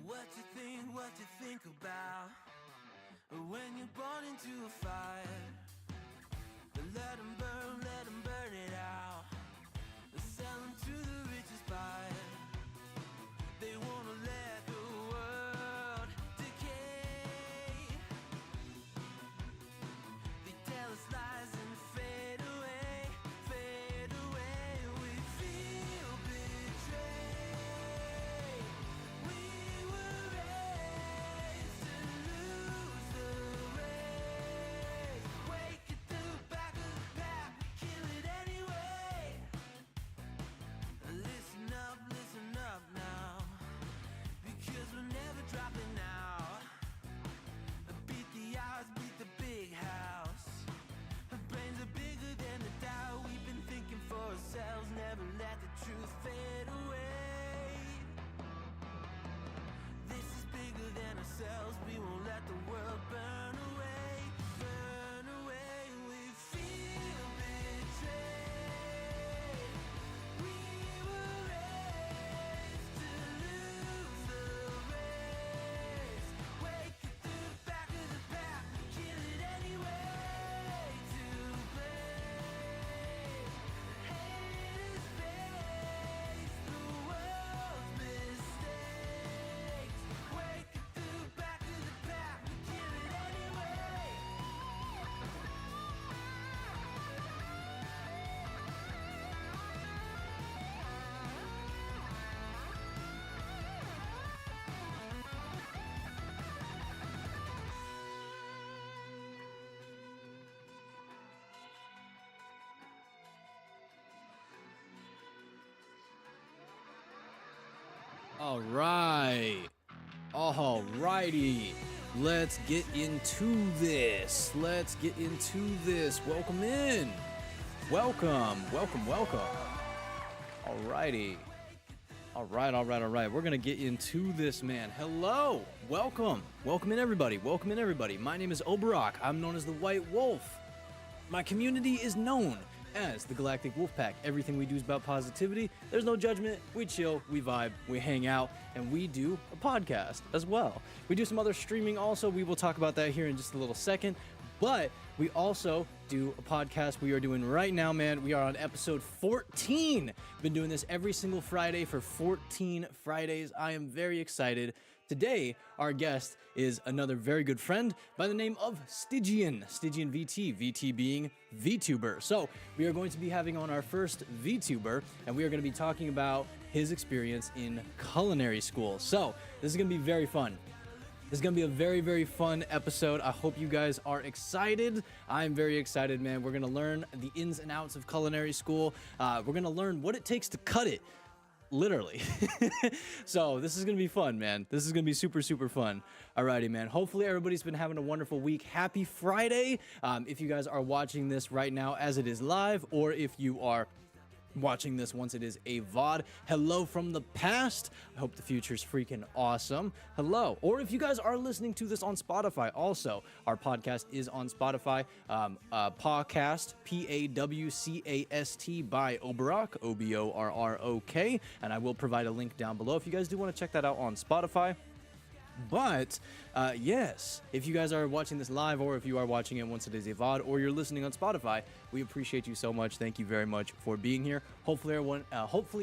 What you think about when you're born into a fire? Let them burn it out. Sell them to the richest buyer. They wanna let the world decay. They tell us lies and fade away, fade away. We feel betrayed. We were raised to lose the race. Wake at the back of the pack, kill it anyway. Listen up now, because we're never dropping out. Beat the odds, beat the big house. Our brains are bigger than the doubt. We've been thinking for ourselves, never let the truth fade away. This is bigger than ourselves, we won't let the world burn away, burn away. We feel betrayed. We were raised to lose the race. Wake at the back of the pack, kill it anyway. To blame, haters face the world's mistakes. Wake at the back of the pack, kill it anyway. Alrighty. Let's get into this. Welcome in. Welcome. Alrighty. All right. We're going to get into this, man. Hello. Welcome in, everybody. My name is Oborrok. I'm known as the White Wolf. My community is known as the Galactic Wolfpack. Everything we do is about positivity. There's no judgment. We chill, we vibe, we hang out, and we do a podcast as well. We do some other streaming also. We will talk about that here in just a little second. But we also do a podcast we are doing right now, man. We are on episode 14. Been doing this every single Friday for 14 Fridays. I am very excited. Today, our guest is another very good friend by the name of StygianVT, VT being VTuber. So we are going to be having on our first VTuber, and we are going to be talking about his experience in culinary school. So this is going to be very fun. This is going to be a very, very fun episode. I hope you guys are excited. I'm very excited, man. We're going to learn the ins and outs of culinary school. We're going to learn what it takes to cut it. Literally. So this is going to be fun, man. This is going to be super, super fun. Alrighty, man. Hopefully everybody's been having a wonderful week. Happy Friday. If you guys are watching this right now as it is live, or if you are watching this once it is a VOD, hello from the past. I hope the future's freaking awesome. Hello. Or if you guys are listening to this on Spotify, also, our podcast is on Spotify. PAWCAST, PAWCAST by Oborrok, Oborrok, and I will provide a link down below if you guys do want to check that out on Spotify. But yes, if you guys are watching this live, or if you are watching it once it is a VOD, or you're listening on Spotify, we appreciate you so much. Thank you very much for being here. Hopefully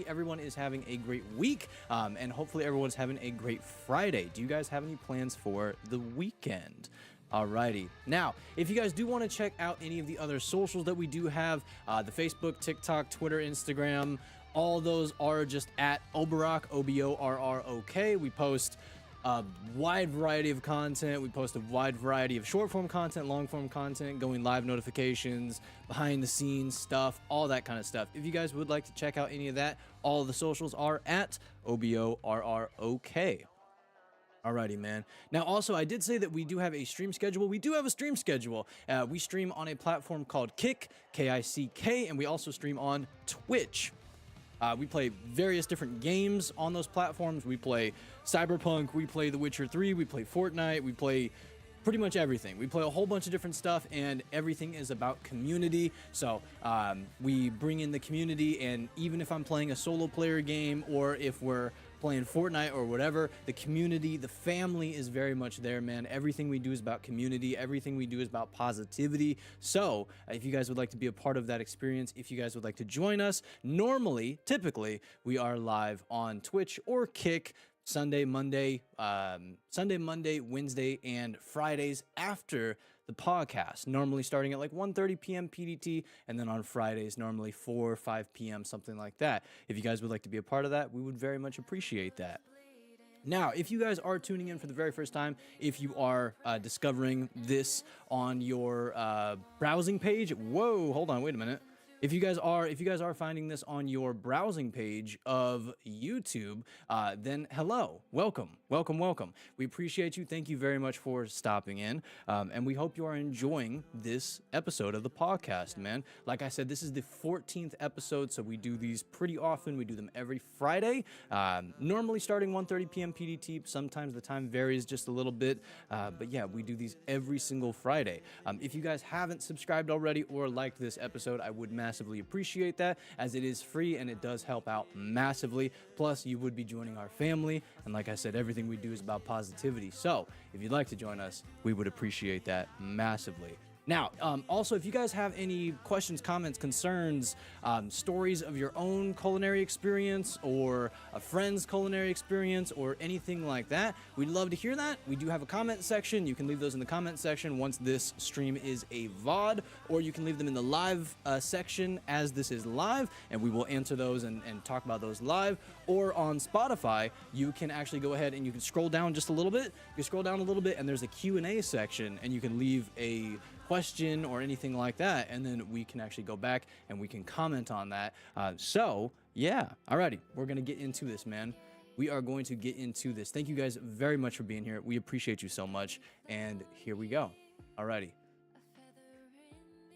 everyone is having a great week, and hopefully everyone's having a great Friday. Do you guys have any plans for the weekend? Alrighty. Now, if you guys do want to check out any of the other socials that we do have, the Facebook, TikTok, Twitter, Instagram, all those are just at Oborrok, Oborrok. We post a wide variety of content. We post a wide variety of short form content, long form content, going live notifications, behind the scenes stuff, all that kind of stuff. If you guys would like to check out any of that, all of the socials are at Oborrok. Alrighty, man. Now, also, I did say that we do have a stream schedule. We do have a stream schedule. We stream on a platform called Kick, K-I-C-K, and we also stream on Twitch. We play various different games on those platforms. We play Cyberpunk, we play The Witcher 3, we play Fortnite, we play pretty much everything. We play a whole bunch of different stuff, and everything is about community. So we bring in the community, and even if I'm playing a solo player game, or if we're playing Fortnite or whatever. The community, the family is very much there, man. Everything we do is about community. Everything we do is about positivity. So if you guys would like to be a part of that experience, if you guys would like to join us, typically, we are live on Twitch or Kick Sunday, Monday, Wednesday, and Fridays after the podcast, normally starting at like 1:30 p.m. PDT, and then on Fridays, normally 4 or 5 p.m., something like that. If you guys would like to be a part of that, we would very much appreciate that. Now, if you guys are tuning in for the very first time, if you are discovering this on your browsing page, whoa, hold on, wait a minute. If you guys are finding this on your browsing page of YouTube, then hello, welcome. We appreciate you. Thank you very much for stopping in, and we hope you are enjoying this episode of the podcast, man. Like I said, this is the 14th episode, so we do these pretty often. We do them every Friday, normally starting 1:30 p.m. PDT. Sometimes the time varies just a little bit, but yeah, we do these every single Friday. If you guys haven't subscribed already or liked this episode, I would massively appreciate that, as it is free and it does help out massively. Plus, you would be joining our family, and like I said, everything we do is about positivity. So if you'd like to join us, we would appreciate that massively. Now, also, if you guys have any questions, comments, concerns, stories of your own culinary experience or a friend's culinary experience or anything like that, we'd love to hear that. We do have a comment section. You can leave those in the comment section once this stream is a VOD, or you can leave them in the live section as this is live, and we will answer those and talk about those live. Or on Spotify, you can actually go ahead and you can scroll down just a little bit. You scroll down a little bit, and there's a Q&A section, and you can leave a question or anything like that, and then we can actually go back and we can comment on that. So yeah, alrighty, we're gonna get into this, man. We are going to get into this. Thank you guys very much for being here. We appreciate you so much, and here we go. Alrighty.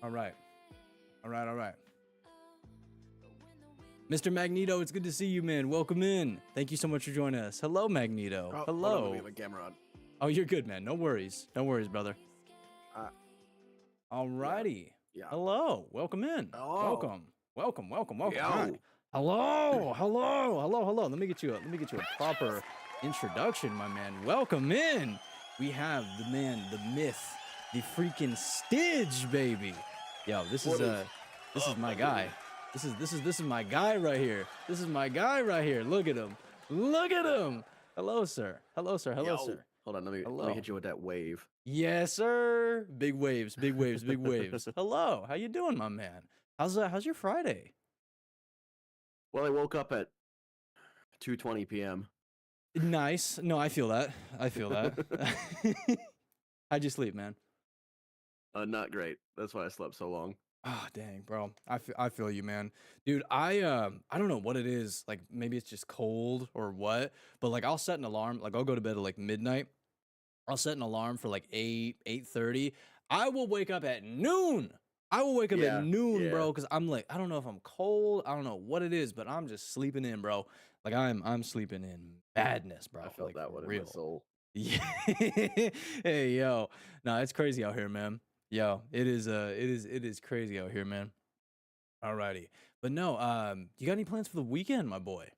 All right. Mr. Magneto, it's good to see you, man. Welcome in. Thank you so much for joining us. Hello, Magneto. Oh, hello. hold on, we have a camera on. Oh, you're good, man. No worries, brother. Alrighty. Yeah. Hello. Welcome in. Oh. Welcome. Yo. Hi. Hello. Let me get you a proper introduction, my man. Welcome in. We have the man, the myth, the freaking Styg, baby. Yo, this is my guy. This is my guy right here. Look at him. Hello, sir. Yo. Hold on, let me hit you with that wave. Yes, sir. Big waves. Hello. How you doing, my man? How's your Friday? Well, I woke up at 2:20 p.m. Nice. No, I feel that. How'd you sleep, man? Not great. That's why I slept so long. Oh, dang, bro. I feel you, man. Dude, I don't know what it is. Like, maybe it's just cold or what, but like I'll set an alarm. Like, I'll go to bed at like midnight. I'll set an alarm for like 8:30. I will wake up at noon. Bro, because I'm like, I don't know if I'm cold. I don't know what it is, but I'm just sleeping in, bro. Like I'm sleeping in badness, bro. I felt like, that one real. in my soul. Yeah. Hey, yo. No, it's crazy out here, man. Yo, it is crazy out here, man. Alrighty. But no, you got any plans for the weekend, my boy?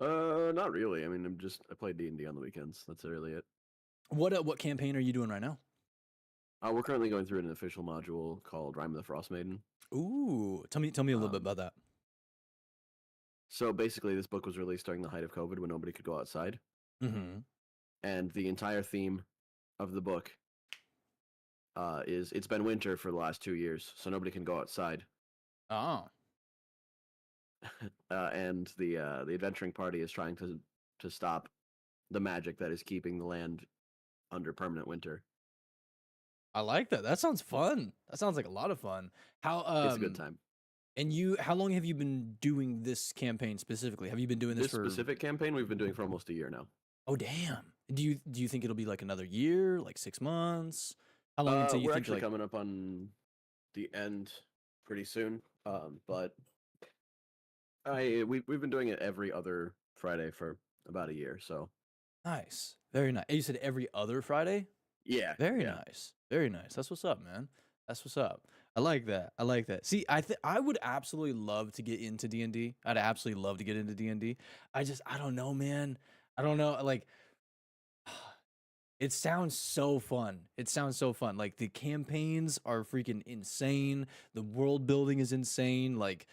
Not really. I mean, I play D&D on the weekends. That's really it. What campaign are you doing right now? We're currently going through an official module called Rime of the Frost Maiden. Ooh, tell me a little bit about that. So basically, this book was released during the height of COVID when nobody could go outside. Mm-hmm. And the entire theme of the book is it's been winter for the last 2 years, so nobody can go outside. Oh. And the adventuring party is trying to stop the magic that is keeping the land under permanent winter. I like that. That sounds fun. That sounds like a lot of fun. It's a good time. And how long have you been doing this campaign specifically? Have you been doing this for specific campaign? We've been doing for almost a year now. Oh, damn. Do you think it'll be like another year, like 6 months? How long until you we're think actually like coming up on the end pretty soon. But we've been doing it every other Friday for about a year. So nice, very nice. You said every other Friday? yeah, Very nice. Very nice. That's what's up, man. That's what's up. I like that. I like that. See, I would absolutely love to get into D&D. I'd absolutely love to get into D&D. I don't know, man. I don't know. Like, it sounds so fun. It sounds so fun. Like the campaigns are freaking insane. The world building is insane. Like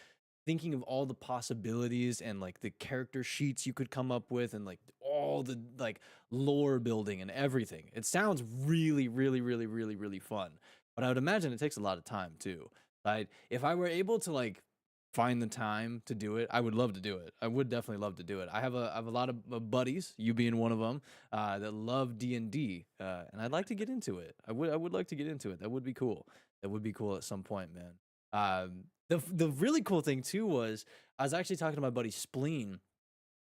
thinking of all the possibilities and like the character sheets you could come up with and like all the like lore building and everything. It sounds really, really, really, really, really fun. But I would imagine it takes a lot of time too. Right? If I were able to like find the time to do it, I would love to do it. I would definitely love to do it. I have a lot of buddies, you being one of them, that love D&D, and I'd like to get into it. I would like to get into it. That would be cool. That would be cool at some point, man. The really cool thing too was I was actually talking to my buddy Spleen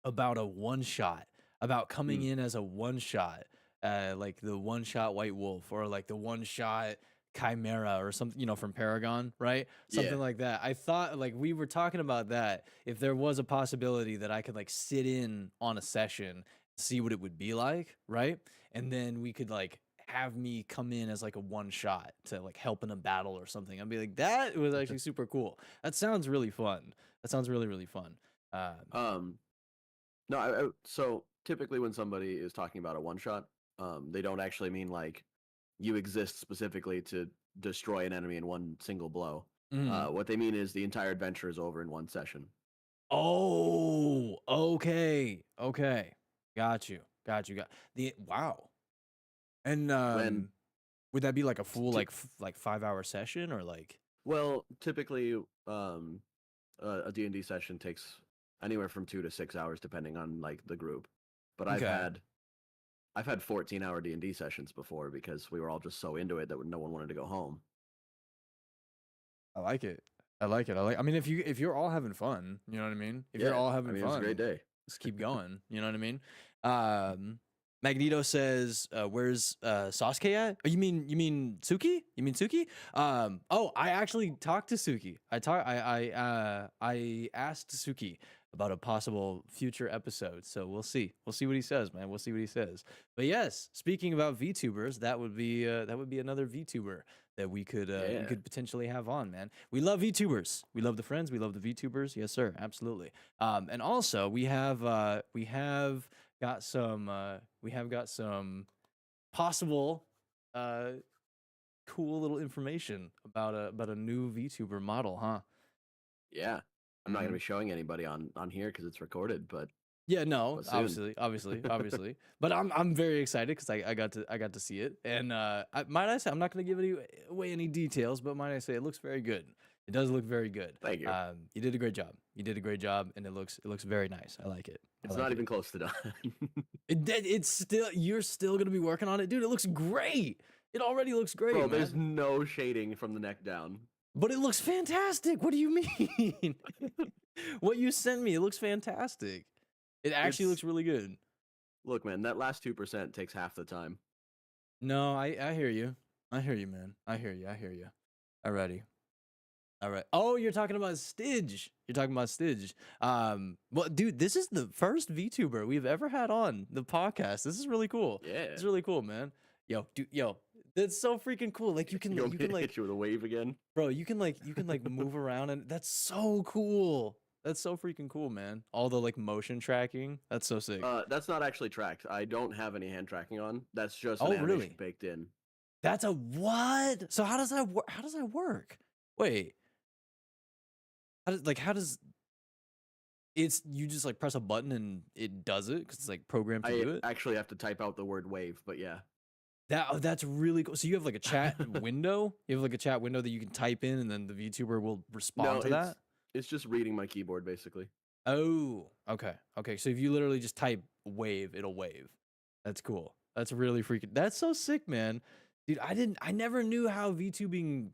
about a one shot, about coming in as a one shot, like the one shot White Wolf or like the one shot Chimera or something, from Paragon, right? Something Yeah. like that. I thought like we were talking about that. If there was a possibility that I could like sit in on a session, see what it would be like, right? And then we could like have me come in as like a one shot to like help in a battle or something. I'd be like, that was actually super cool. That sounds really fun. That sounds really, really fun. Um, no, so typically when somebody is talking about a one shot, they don't actually mean like you exist specifically to destroy an enemy in one single blow. Mhm. What they mean is the entire adventure is over in one session. Oh, okay. Okay. Got you. Got you. Got the wow. And When would that be like a full t- like 5 hour session or like well, typically a D&D session takes anywhere from 2 to 6 hours depending on like the group. But okay. I've had 14-hour D&D sessions before because we were all just so into it that no one wanted to go home. I like it. I like it. I mean if you're all having fun, you know what I mean? If you're Yeah, all I having mean, it was a great fun, day. let's keep going. You know what I mean? Magneto says, "Where's Sasuke at? Oh, you mean Suki? You mean Suki? Oh, I actually talked to Suki. I asked Suki about a possible future episode. So we'll see. We'll see what he says, man. We'll see what he says. But yes, speaking about VTubers, that would be another VTuber that we Yeah. could potentially have on, man. We love VTubers. We love the friends. We love the VTubers. Yes, sir. Absolutely. And also we have got some possible cool little information about a new VTuber model, huh? Yeah. I'm not going to Mhm. be showing anybody on here because it's recorded, but Yeah, no, soon. obviously. But I'm very excited because I got to see it, and might I say I'm not going to give away any details, but might I say it looks very good. It does look very good. Thank you. You did a great job. You did a great job, and it looks very nice. I like it. It's not even close to done. It's still you're still gonna be working on it, dude. It looks great. It already looks great, Bro, man. there's no shading from the neck down. But it looks fantastic. What do you mean? What you sent me, it looks fantastic. It actually looks really good. Look, man, that last 2% takes half the time. No, I hear you. I hear you, man. I hear you. I hear you. Alrighty. All right. Oh, you're talking about Styg. You're talking about Styg. Well, dude, this is the first VTuber we've ever had on the podcast. This is really cool. Yeah. It's really cool, man. Yo, dude, that's so freaking cool. Like you can like hit you with a wave again. bro, you can like move around and that's so cool. That's so freaking cool, man. All the like motion tracking. That's so sick. That's not actually tracked. I don't have any hand tracking on. That's just an Oh, animation really? baked in. That's a what? So how does that work? How does that work? Wait. How does it's you just like press a button and it does it because it's like programmed to do I it? actually have to type out the word wave, but yeah. That's really cool. So you have like a chat window? You have like a chat window that you can type in and then the VTuber will respond to that? It's just reading my keyboard basically. Oh, okay. Okay. So if you literally just type wave, it'll wave. That's cool. That's really freaking that's so sick, man. Dude, I never knew how VTubing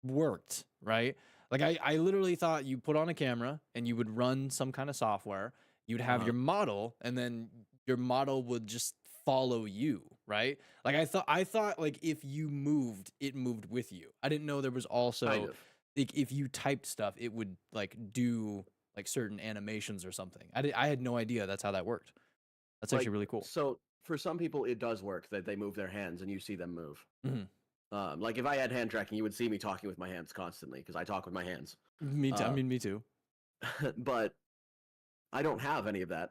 worked, right? Like I literally thought you put on a camera and you would run some kind of software. You'd have your model, and then your model would just follow you, right? Like I thought like if you moved, it moved with you. I didn't know there was also Kind of. like if you typed stuff, it would like do like certain animations or something. I had no idea that's how that worked. That's Like, actually really cool. So for some people it does work that they move their hands and you see them move. Mhm. Like if I had hand tracking, you would see me talking with my hands constantly because I talk with my hands. Me too. I mean, me too. But I don't have any of that.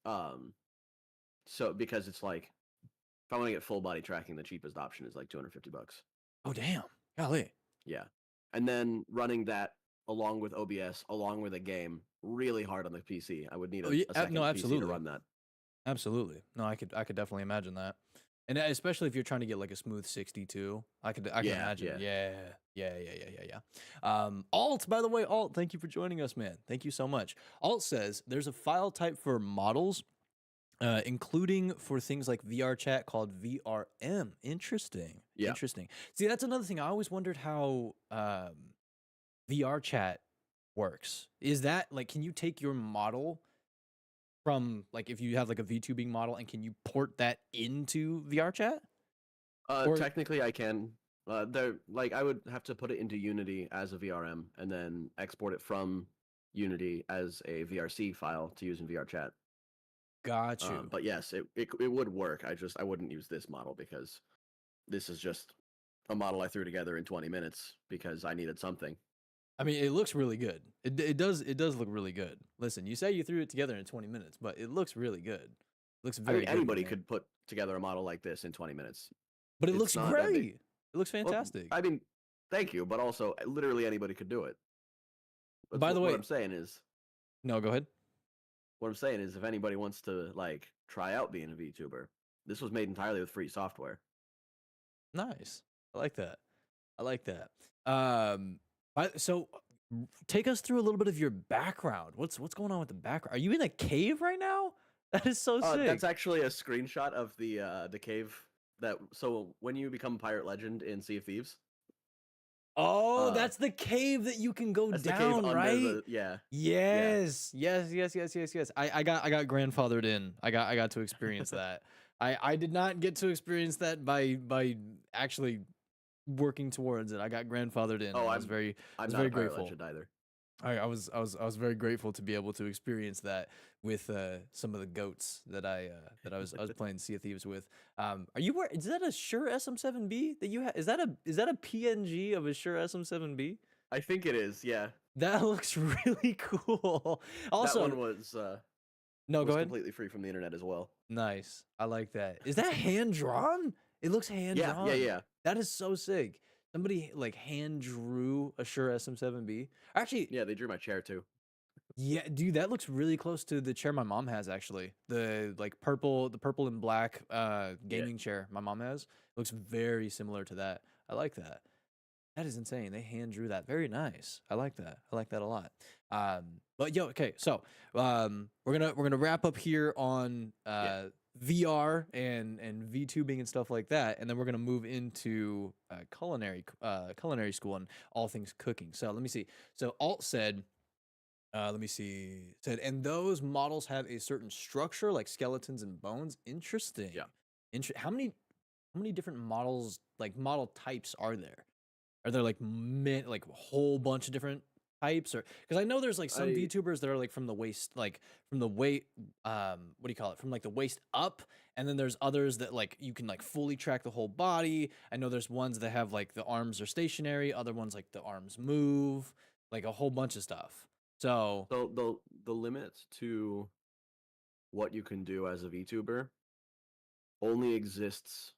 So because it's like if I want to get full body tracking, the cheapest option is like $250. Oh damn, golly. Yeah, and then running that along with OBS, along with a game, really hard on the PC. I would need a second PC to run that. Absolutely. No, I could definitely imagine that. And especially if you're trying to get like a smooth 62, I can imagine. Yeah. Alt, by the way, Alt, thank you for joining us, man. Thank you so much. Alt says there's a file type for models, including for things like VR chat called VRM. Interesting. Yeah. Interesting. See, that's another thing. I always wondered how VR chat works. Is that like, can you take your model from like if you have like a VTubing model and can you port that into VR chat? Technically I can. Like I would have to put it into Unity as a VRM and then export it from Unity as a VRC file to use in VR chat. Got you. But yes, it would work. I wouldn't use this model because this is just a model I threw together in 20 minutes because I needed something. I mean, it looks really good. It does look really good. Listen, you say you threw it together in 20 minutes, but it looks really good. It looks very good. Anybody could put together a model like this in 20 minutes. But it looks great. It looks fantastic. Well, I mean, thank you, but also literally anybody could do it. By the way, what I'm saying is, no, go ahead. What I'm saying is, if anybody wants to like try out being a VTuber, this was made entirely with free software. Nice. I like that. So take us through a little bit of your background. What's going on with the background? Are you in a cave right now? That is so sick. That's actually a screenshot of the cave so when you become Pirate Legend in Sea of Thieves. Oh, that's the cave that you can go down, right? Yes. I got grandfathered in. I got to experience that. I did not get to experience that by actually working towards it. I got grandfathered in. I was very grateful. Legend either. I was very grateful to be able to experience that with some of the goats that I was playing Sea of Thieves with. Is that a Shure SM7B that you have? Is that a PNG of a Shure SM7B? I think it is. Yeah. That looks really cool. Also, that one was go ahead. Completely free from the internet as well. Nice. I like that. Is that hand drawn? It looks hand drawn. Yeah. That is so sick. Somebody like hand drew a Shure SM7B. Actually, yeah, they drew my chair too. Yeah, dude, that looks really close to the chair my mom has. Actually, the purple and black gaming chair my mom has looks very similar to that. I like that. That is insane. They hand drew that. Very nice. I like that. I like that a lot. But okay. So we're gonna wrap up here on VR and VTubing and stuff like that, and then we're gonna move into culinary school and all things cooking. So let me see. So Alt said, said, and those models have a certain structure like skeletons and bones. Interesting. Yeah. How many different models, like model types, are there? Are there like a whole bunch of different types, or because I know there's like some VTubers that are like from the waist, from like the waist up, and then there's others that like you can like fully track the whole body. I know there's ones that have like the arms are stationary, other ones like the arms move, like a whole bunch of stuff. So the limit to what you can do as a VTuber only exists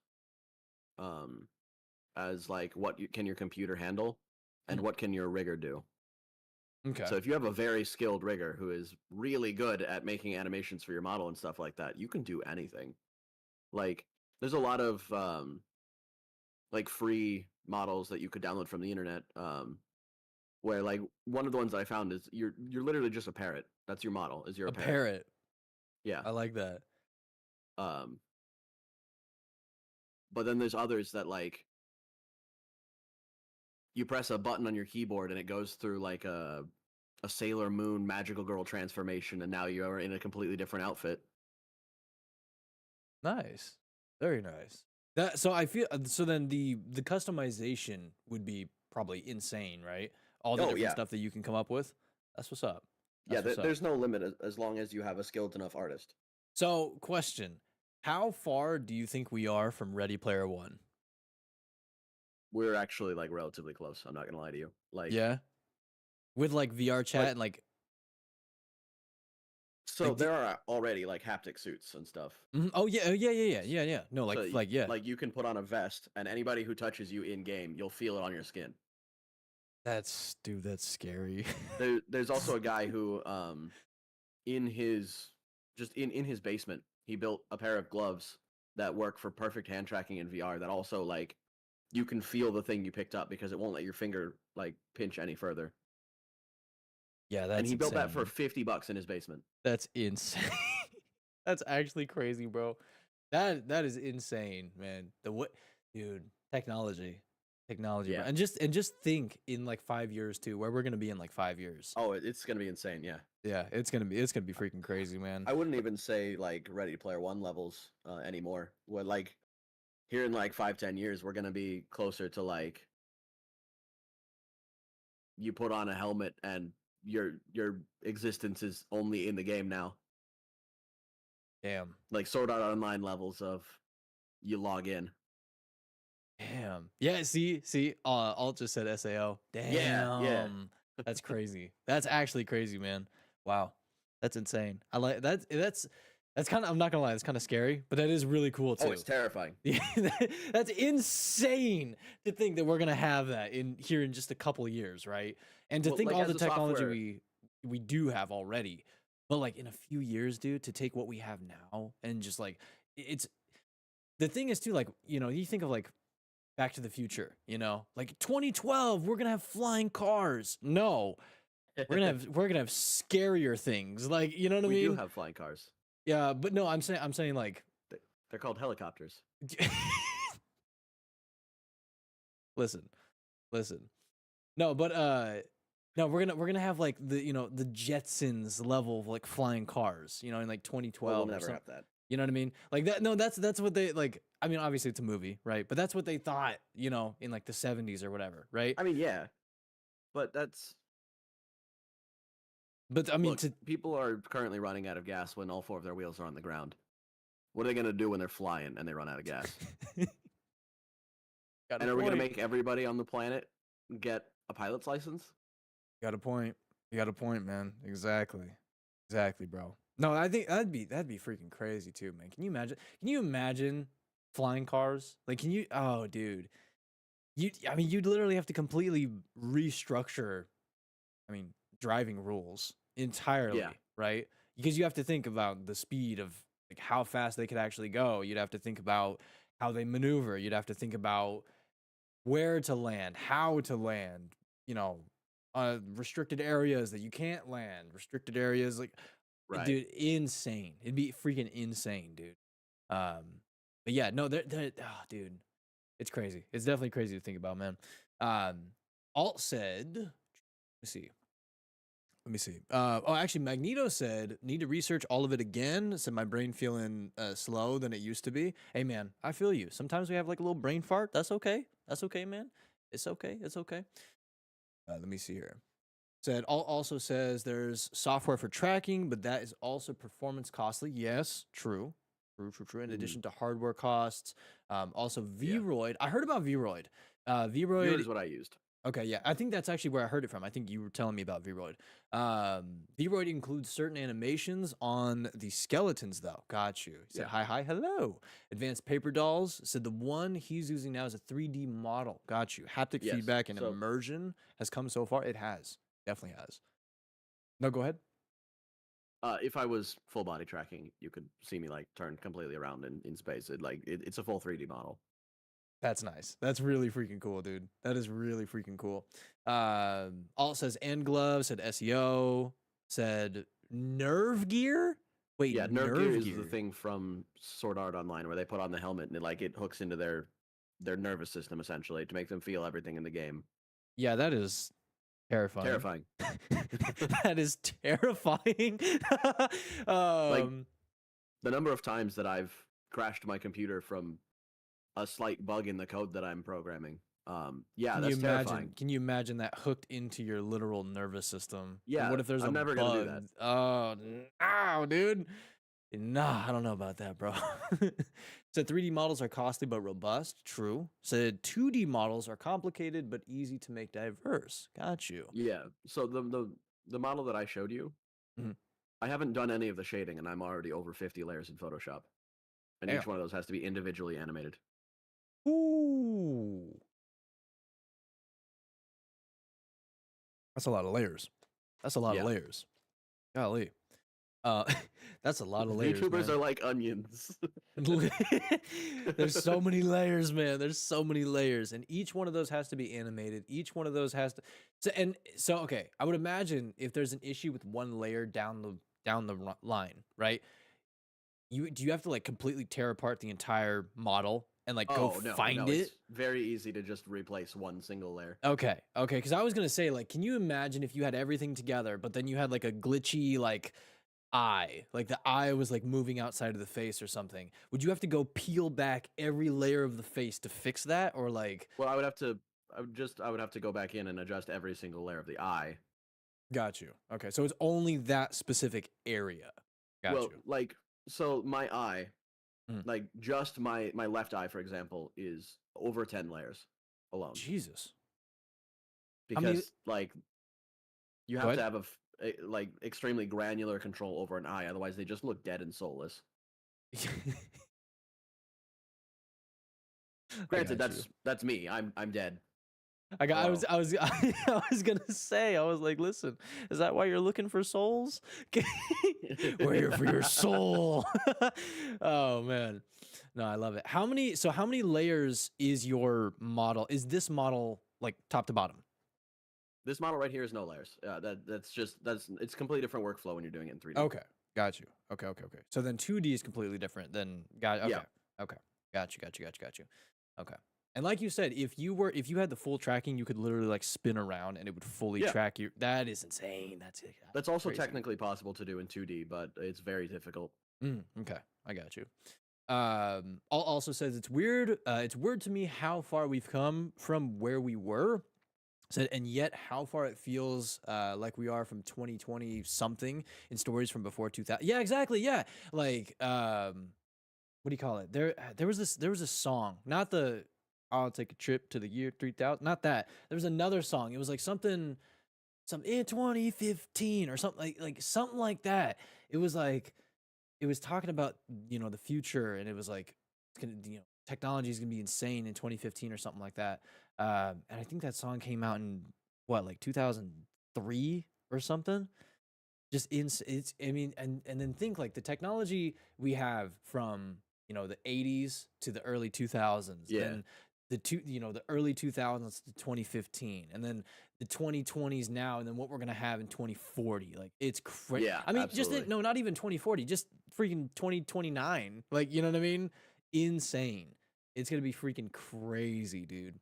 as like can your computer handle and what can your rigger do. Okay. So if you have a very skilled rigger who is really good at making animations for your model and stuff like that, you can do anything. Like there's a lot of like free models that you could download from the internet. Where like one of the ones I found is you're literally just a parrot. That's your model. Is you're a parrot. Yeah. I like that. But then there's others that like you press a button on your keyboard and it goes through like a Sailor Moon magical girl transformation, and now you are in a completely different outfit. Nice. Very nice. I feel so then the customization would be probably insane, right? All the different stuff that you can come up with. That's what's up. There's no limit as long as you have a skilled enough artist. So, question. How far do you think we are from Ready Player One? we're actually like relatively close. I'm not gonna lie to you. Like, Yeah, with like VR chat Like- and like. so Like, there are already like haptic suits and stuff. Oh yeah, yeah. No, like So, yeah. like you can put on a vest, and anybody who touches you in game, you'll feel it on your skin. That's scary. There's also a guy who, in his in his basement, he built a pair of gloves that work for perfect hand tracking in VR. That also like you can feel the thing you picked up because it won't let your finger like pinch any further. Yeah, that's And he built that for insane. $50 in his basement. That's insane. That's actually crazy, bro. That is insane, man. The what, dude? Technology, bro. Yeah. And just think in like 5 years too, where we're gonna be in like 5 years. Oh, it's gonna be insane. Yeah. Yeah, it's gonna be freaking crazy, man. I wouldn't even say like Ready Player One levels anymore. What like here in like 5-10 years, we're gonna be closer to like you put on a helmet and your existence is only in the game now. Damn. Like Sword Art Online levels of you log in. Damn. Yeah. See. Alt just said SAO. Damn. Yeah. That's crazy. That's actually crazy, man. Wow. That's insane. I like that. That's kind of. I'm not gonna lie. It's kind of scary, but that is really cool too. Oh, it's terrifying. Yeah, that's insane to think that we're gonna have that in here in just a couple of years, right? And to Well, think like, all as the a technology software- we do have already, but like in a few years, dude, to take what we have now and just like it's the thing is too, like, you know, you think of like Back to the Future, you know, like 2012, we're gonna have flying cars. No, we're gonna have scarier things, like, you know what I we mean? do have flying cars. Yeah, but no, I'm saying like. They're called helicopters. listen. No, but no, we're gonna have like the, you know, the Jetsons level of like flying cars, you know, in like 2012 Well, or we'll never something. have that. You know what I mean? Like that. No, that's what they like. I mean, obviously it's a movie, right? But that's what they thought, you know, in like the 70s or whatever, right? I mean, yeah, but that's But I mean, look, people are currently running out of gas when all 4 of their wheels are on the ground. What are they gonna do when they're flying and they run out of gas? got And a are we gonna point. make everybody on the planet get a pilot's license? Got a point. You got a point, man. Exactly, bro. No, I think that'd be freaking crazy too, man. Can you imagine? Can you imagine flying cars? Like, can you? Oh, dude. I mean, you'd literally have to completely restructure. I mean, driving rules entirely, right? Because you have to think about the speed of like how fast they could actually go. You'd have to think about how they maneuver. You'd have to think about where to land, how to land. You know, restricted areas that you can't land, restricted areas like. Right. Dude, insane. It'd be freaking insane, dude. But yeah, no, they're oh, dude, it's crazy. It's definitely crazy to think about, man. Alt said, let me see. Oh, actually, Magneto said, need to research all of it again. Said my brain feeling slow than it used to be. Hey, man, I feel you. Sometimes we have like a little brain fart. That's okay. That's okay, man. It's okay. It's okay. Let me see here. Said also says there's software for tracking, but that is also performance costly. Yes, true. In addition to hardware costs, also Vroid. I heard about Vroid. Vroid is what I used. Okay, yeah, I think that's actually where I heard it from. I think you were telling me about Vroid. Vroid includes certain animations on the skeletons, though. Got you. Said hi, hello. Advanced paper dolls. Said the one he's using now is a 3D model. Got you. Haptic feedback and immersion has come so far. It has. Definitely has. No, go ahead. If I was full body tracking, you could see me like turn completely around in space. It's a full 3D model. That's nice. That's really freaking cool, dude. That is really freaking cool. Alt says and glove, said SEO, said nerve gear. Wait, yeah, nerve gear is the thing from Sword Art Online where they put on the helmet and it hooks into their nervous system essentially to make them feel everything in the game. Yeah, that is terrifying. That is terrifying. Like the number of times that I've crashed my computer from a slight bug in the code that I'm programming. That's terrifying. Can you imagine that hooked into your literal nervous system? Yeah. And what if there's I'm a never bug? gonna do that. Oh, no, dude. Nah, I don't know about that, bro. Said 3D models are costly but robust. True. Said 2D models are complicated but easy to make diverse. Got you. Yeah. So the model that I showed you, Mhm. I haven't done any of the shading, and I'm already over 50 layers in Photoshop, and Damn. each one of those has to be individually animated. Ooh. That's a lot of layers. That's a lot of Yeah. layers. Golly. Uh, that's a lot of layers, VTubers man. are like onions. There's so many layers, man. There's so many layers, and each one of those has to be animated. Each one of those has to. So okay, I would imagine if there's an issue with one layer down the line, right? Do you have to like completely tear apart the entire model and like go Oh no, find no, it? it's very easy to just replace one single layer. Okay, because I was gonna say, like, can you imagine if you had everything together, but then you had like a glitchy like eye, like the eye was like moving outside of the face or something? Would you have to go peel back every layer of the face to fix that, or like? Well, I would have to go back in and adjust every single layer of the eye. Got you. Okay, so it's only that specific area. Got Well, you. like, so my eye, Mm. like just my left eye, for example, is over 10 layers alone. Jesus. Because like you Go have ahead. to have like extremely granular control over an eye, otherwise they just look dead and soulless. Granted, got you. that's me. I'm dead. I Hello. I was gonna say, I was like, listen, is that why you're looking for souls? We're here for your soul. Oh man, no, I love it. How many layers is your model? Is this model like top to bottom? This model right here is no layers. It's completely different workflow when you're doing it in 3D. Okay, got you. Okay. So then 2D is completely different than okay. Yeah. Okay, got you. Okay. And like you said, if you had the full tracking, you could literally like spin around and it would fully Yeah. track you. That is insane. That's also crazy. technically possible to do in 2D, but it's very difficult. Okay, I got you. Also says it's weird. It's weird to me how far we've come from where we were. Said, and yet how far it feels like we are from 2020 something in stories from before 2000. Yeah, exactly. Yeah, like what do you call it? There was a song, not the I'll take a trip to the year 3000. Not that. There was another song. It was like something in 2015 or something like something like that. It was like it was talking about, the future, and it was like it's gonna, technology is gonna be insane in 2015 or something like that. And I think that song came out in what, like 2003 or something. It's I mean, and then think like the technology we have from the 80s to the early 2000s, Yeah. then the early 2000s to 2015, and then the 2020s now, and then what we're gonna have in 2040. Like it's crazy. Yeah, I mean, absolutely. no, not even 2040, just freaking 2029. Like, you know what I mean? Insane. It's gonna be freaking crazy, dude.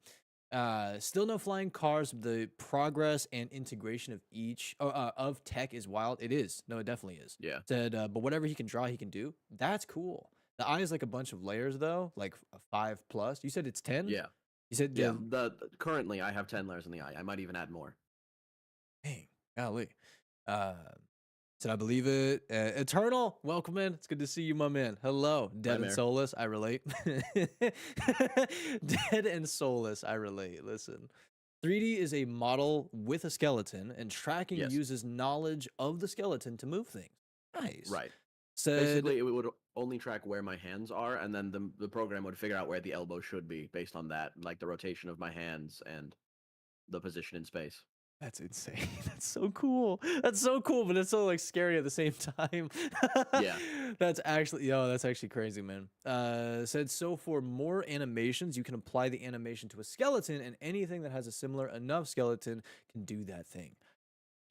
Still no flying cars. The progress and integration of each of tech is wild. It is. No, it definitely is. Yeah. Said, but whatever he can draw, he can do. That's cool. The eye is like a bunch of layers, though, like a 5+. You said it's 10. Yeah. You said Yeah. Currently I have 10 layers in the eye. I might even add more. Dang, golly. Said I believe it. Eternal, welcome in. It's good to see you, my man. Hello, dead and Mayor. soulless. I relate. Dead and soulless. I relate. Listen, 3D is a model with a skeleton, and tracking Yes. uses knowledge of the skeleton to move things. Nice. Right. Said Basically, it would only track where my hands are, and then the program would figure out where the elbow should be based on that, like the rotation of my hands and the position in space. that's insane. That's so cool. That's so cool, but it's so like scary at the same time. Yeah. That's actually crazy, man. Said, so for more animations, you can apply the animation to a skeleton, and anything that has a similar enough skeleton can do that thing.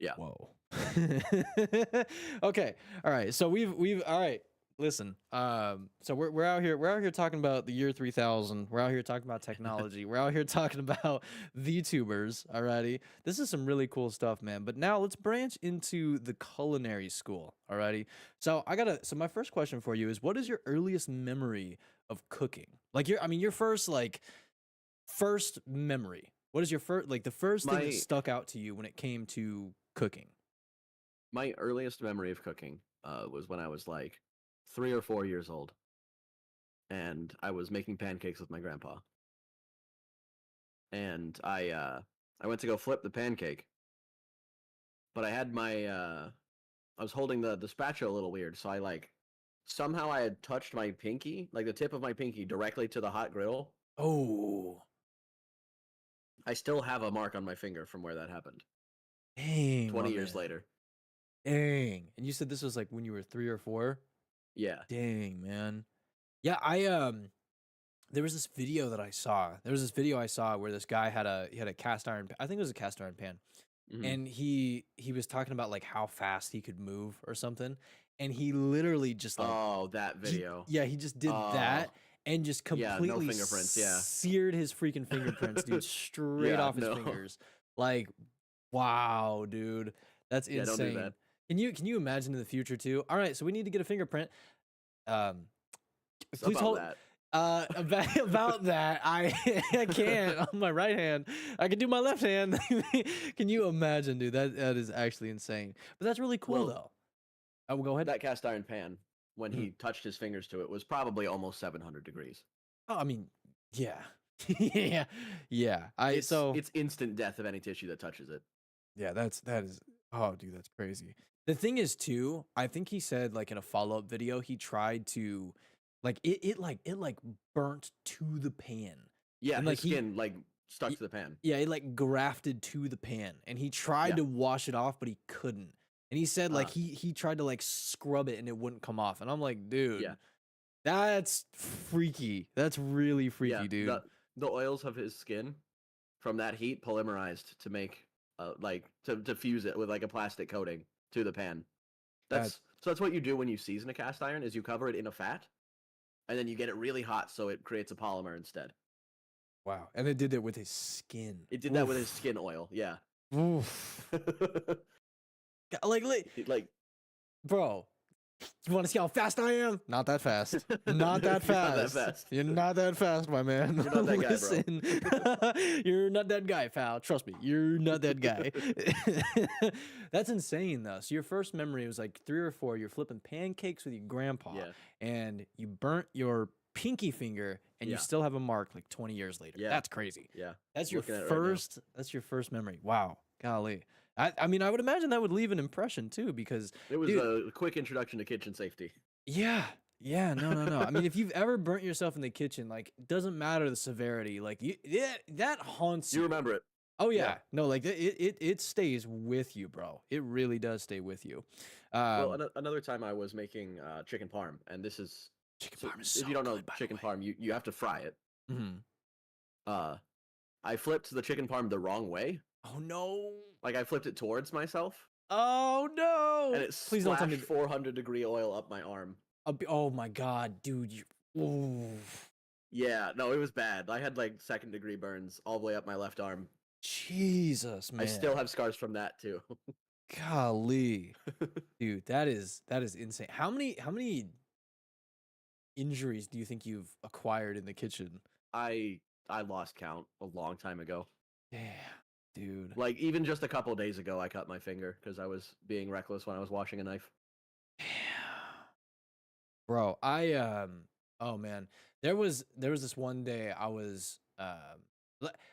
Yeah. Whoa. Okay. All right. So we've all right. Listen. So we're out here talking about the year 3000. We're out here talking about technology. We're out here talking about VTubers. Alrighty. This is some really cool stuff, man. But now let's branch into the culinary school. Alrighty. So my first question for you is, what is your earliest memory of cooking? Like your first memory. What is your the first thing that stuck out to you when it came to cooking? My earliest memory of cooking was when I was like 3 or 4 years old, and I was making pancakes with my grandpa. And I went to go flip the pancake, but I had my I was holding the spatula a little weird, so I like somehow I had touched my pinky, like the tip of my pinky, directly to the hot griddle. Oh, I still have a mark on my finger from where that happened. dang. 20 my years man. later. Dang. And you said this was like when you were 3 or 4? Yeah. Dang, man. Yeah, there was this video that I saw. There was this video I saw where this guy had a cast iron, I think it was a cast iron pan. Mhm. And he was talking about like how fast he could move or something. And he literally just like Oh, that video. he just did that and just Yeah, no completely fingerprints, yeah. seared his freaking fingerprints, dude, straight Yeah, off his no. fingers. Like, wow, dude. That's Yeah, don't do insane. that. Can you imagine in the future too? All right, so we need to get a fingerprint. So Please about hold. that. About that, I can't on my right hand. I can do my left hand. Can you imagine, dude? That is actually insane. But that's really cool, Well, though. I will go ahead. That cast iron pan, when he touched his fingers to it, was probably almost 700 degrees. Oh, I mean, yeah, yeah. It's instant death of any tissue that touches it. Yeah, that is. Oh, dude, that's crazy. The thing is, too, I think he said like in a follow up video, he tried to, like it burnt to the pan. Yeah, And, his like, he- skin like stuck to the pan. Yeah, it like grafted to the pan, and he tried Yeah. to wash it off, but he couldn't. And he said like Uh. he tried to like scrub it, and it wouldn't come off. And I'm like, dude, Yeah. that's freaky. That's really freaky, Yeah, dude. the oils of his skin from that heat polymerized to make like to fuse it with like a plastic coating to the pan. So that's what you do when you season a cast iron is you cover it in a fat, and then you get it really hot so it creates a polymer instead. Wow. And it did it with his skin. It did that with his skin oil. Yeah. Oof. Like, bro, you want to see how fast I am? Not that fast. Not that You're not that fast. fast. You're not that fast, my man. You're not that guy, Listen, you're not that guy, pal. Trust me, you're not that guy. That's insane, though. So your first memory was like 3 or 4. You're flipping pancakes with your grandpa, Yeah. and you burnt your pinky finger, and you Yeah. still have a mark like 20 years later. Yeah. That's crazy. Yeah. That's your Looking at it right now. first. That's your first memory. Wow, golly. I mean, I would imagine that would leave an impression too, because It was dude, a quick introduction to kitchen safety. yeah, no. I mean, if you've ever burnt yourself in the kitchen, like, it doesn't matter the severity, like that haunts You remember it. Oh yeah, yeah. no, like it stays with you, bro. It really does stay with you. Well, another time I was making chicken parm, and this is Chicken so parm is if so you don't know good, by the chicken way. parm, you have to fry it. Mhm. I flipped the chicken parm the wrong way. Oh no. Like I flipped it towards myself, Oh no. and it Please don't tell splashed me. 400-degree oil up my arm. Oh my god, dude. Ooh. Yeah, no, it was bad. I had like 2nd-degree burns all the way up my left arm. Jesus, man. I still have scars from that too. Golly. Dude, that is insane. How many injuries do you think you've acquired in the kitchen? I lost count a long time ago. Damn, dude. Like even just a couple days ago, I cut my finger because I was being reckless when I was washing a knife. Damn. Bro, oh man. There was this one day I was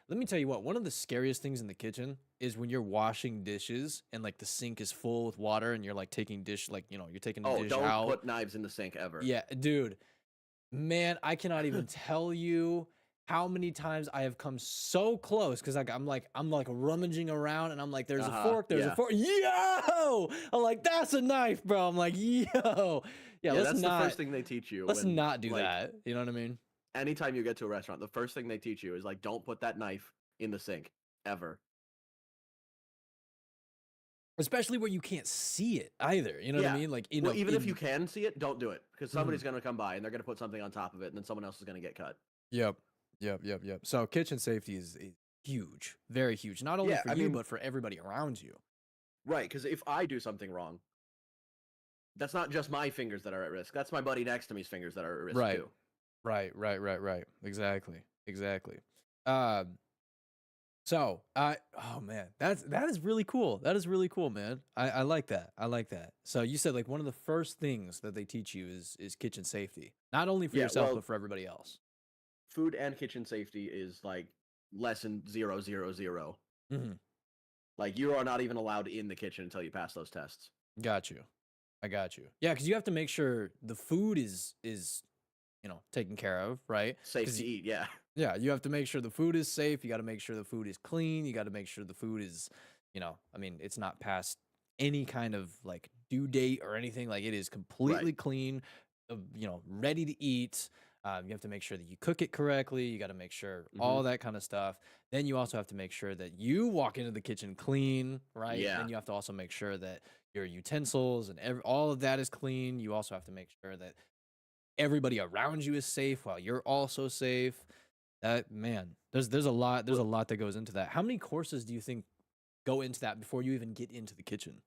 let me tell you what, one of the scariest things in the kitchen is when you're washing dishes and like the sink is full with water and you're like taking dish, like, you know, you're taking the Oh, dish don't out. put knives in the sink ever. Yeah, dude. Man, I cannot even tell you how many times I have come so close because I'm like rummaging around and I'm like, there's a fork, there's a yeah. fork. Yo! I'm like, that's a knife, bro. I'm like, yo. Yeah, let's that's not the first thing they teach you. let's when, not do like, that. You know what I mean? Anytime you get to a restaurant, the first thing they teach you is like, don't put that knife in the sink ever. Especially where you can't see it either. You know what I Yeah. mean? Like, Well, even if you can see it, don't do it because somebody's gonna come by and they're gonna put something on top of it, and then someone else is gonna get cut. Yep. So kitchen safety is huge, very huge. Not only Yeah, for I you, mean- but for everybody around you. Right, because if I do something wrong, that's not just my fingers that are at risk. That's my buddy next to me's fingers that are at risk Right. too. Right. Exactly. So, oh man, that is really cool. That is really cool, man. I like that. I like that. So you said like one of the first things that they teach you is kitchen safety, not only for Yeah, yourself well, but for everybody else. food and kitchen safety is like lesson 000. Hmm. Like you are not even allowed in the kitchen until you pass those tests. Got you. I got you. Yeah, because you have to make sure the food is taken care of, right? Safe 'Cause to eat, yeah. yeah, you have to make sure the food is safe. You got to make sure the food is clean. You got to make sure the food is, I mean, it's not past any kind of like due date or anything. Like it is Right. completely clean, ready to eat. You have to make sure that you cook it correctly. You got to make sure Hmm. all that kind of stuff. Then you also have to make sure that you walk into the kitchen clean, right? Yeah. Then you have to also make sure that your utensils and all of that is clean. You also have to make sure that everybody around you is safe while you're also safe. That man, there's a Well, lot that goes into that. How many courses do you think go into that before you even get into the kitchen?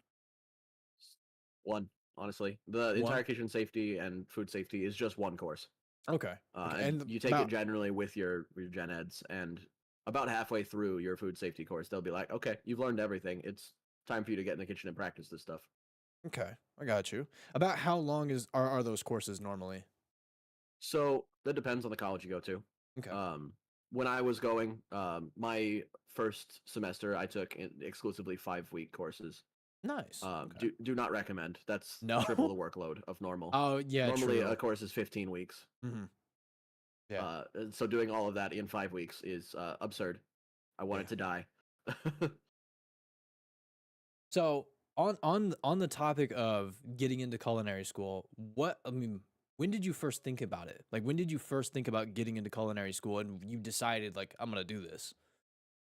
one, honestly. The One? entire kitchen safety and food safety is just one course. Okay. Okay. And And you take it about generally with your gen eds, and about halfway through your food safety course, they'll be like, okay, you've learned everything. It's time for you to get in the kitchen and practice this stuff. okay, I got you. About how long are those courses normally? So that depends on the college you go to. Okay. Um, when I was going, my first semester, I took exclusively 5-week courses. Nice. Okay. Do not recommend. That's triple No. the workload of normal. Oh yeah, Normally, a true. course is 15 weeks. Hmm. Yeah. And so doing all of that in 5 weeks is absurd. I Yeah. wanted to die. So on the topic of getting into culinary school, when did you first think about it? Like when did you first think about getting into culinary school and you decided like I'm gonna do this?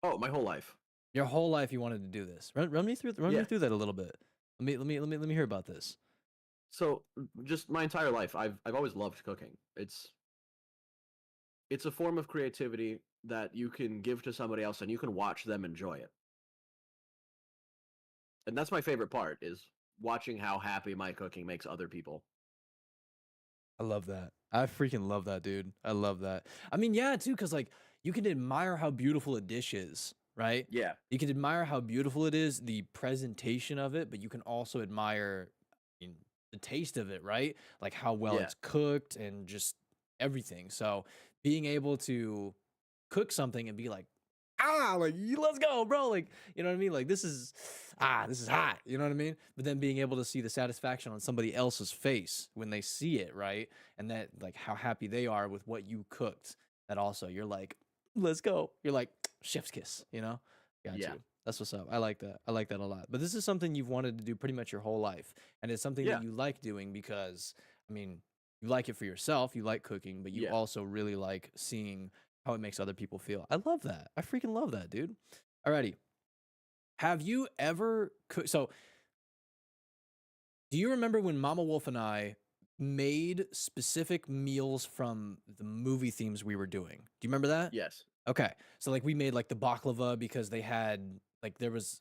Oh, my whole life. Your whole life you wanted to do this. Run me Yeah. through that a little bit. Let me hear about this. So just my entire life, I've always loved cooking. It's a form of creativity that you can give to somebody else and you can watch them enjoy it. And that's my favorite part is watching how happy my cooking makes other people. I love that. I freaking love that, dude. I love that. I mean, yeah, too, because like you can admire how beautiful a dish is, right? Yeah. You can admire how beautiful it is, the presentation of it, but you can also admire, the taste of it, right? Like how well Yeah. it's cooked and just everything. So being able to cook something and be like, like let's go, bro. Like, you know what I mean? Like this is hot. You know what I mean? But then being able to see the satisfaction on somebody else's face when they see it, right? And that like how happy they are with what you cooked. That also you're like, let's go. You're like chef's kiss, you know? Got Yeah. you. That's what's up. I like that. I like that a lot. But this is something you've wanted to do pretty much your whole life. And it's something that Yeah. you like doing because I mean, you like it for yourself, you like cooking, but you Yeah. also really like seeing how it makes other people feel. I love that. I freaking love that, dude. Alrighty. Have you ever so do you remember when Mama Wolf and I made specific meals from the movie themes we were doing? Do you remember that? Yes. Okay. So like we made like the baklava because they had like there was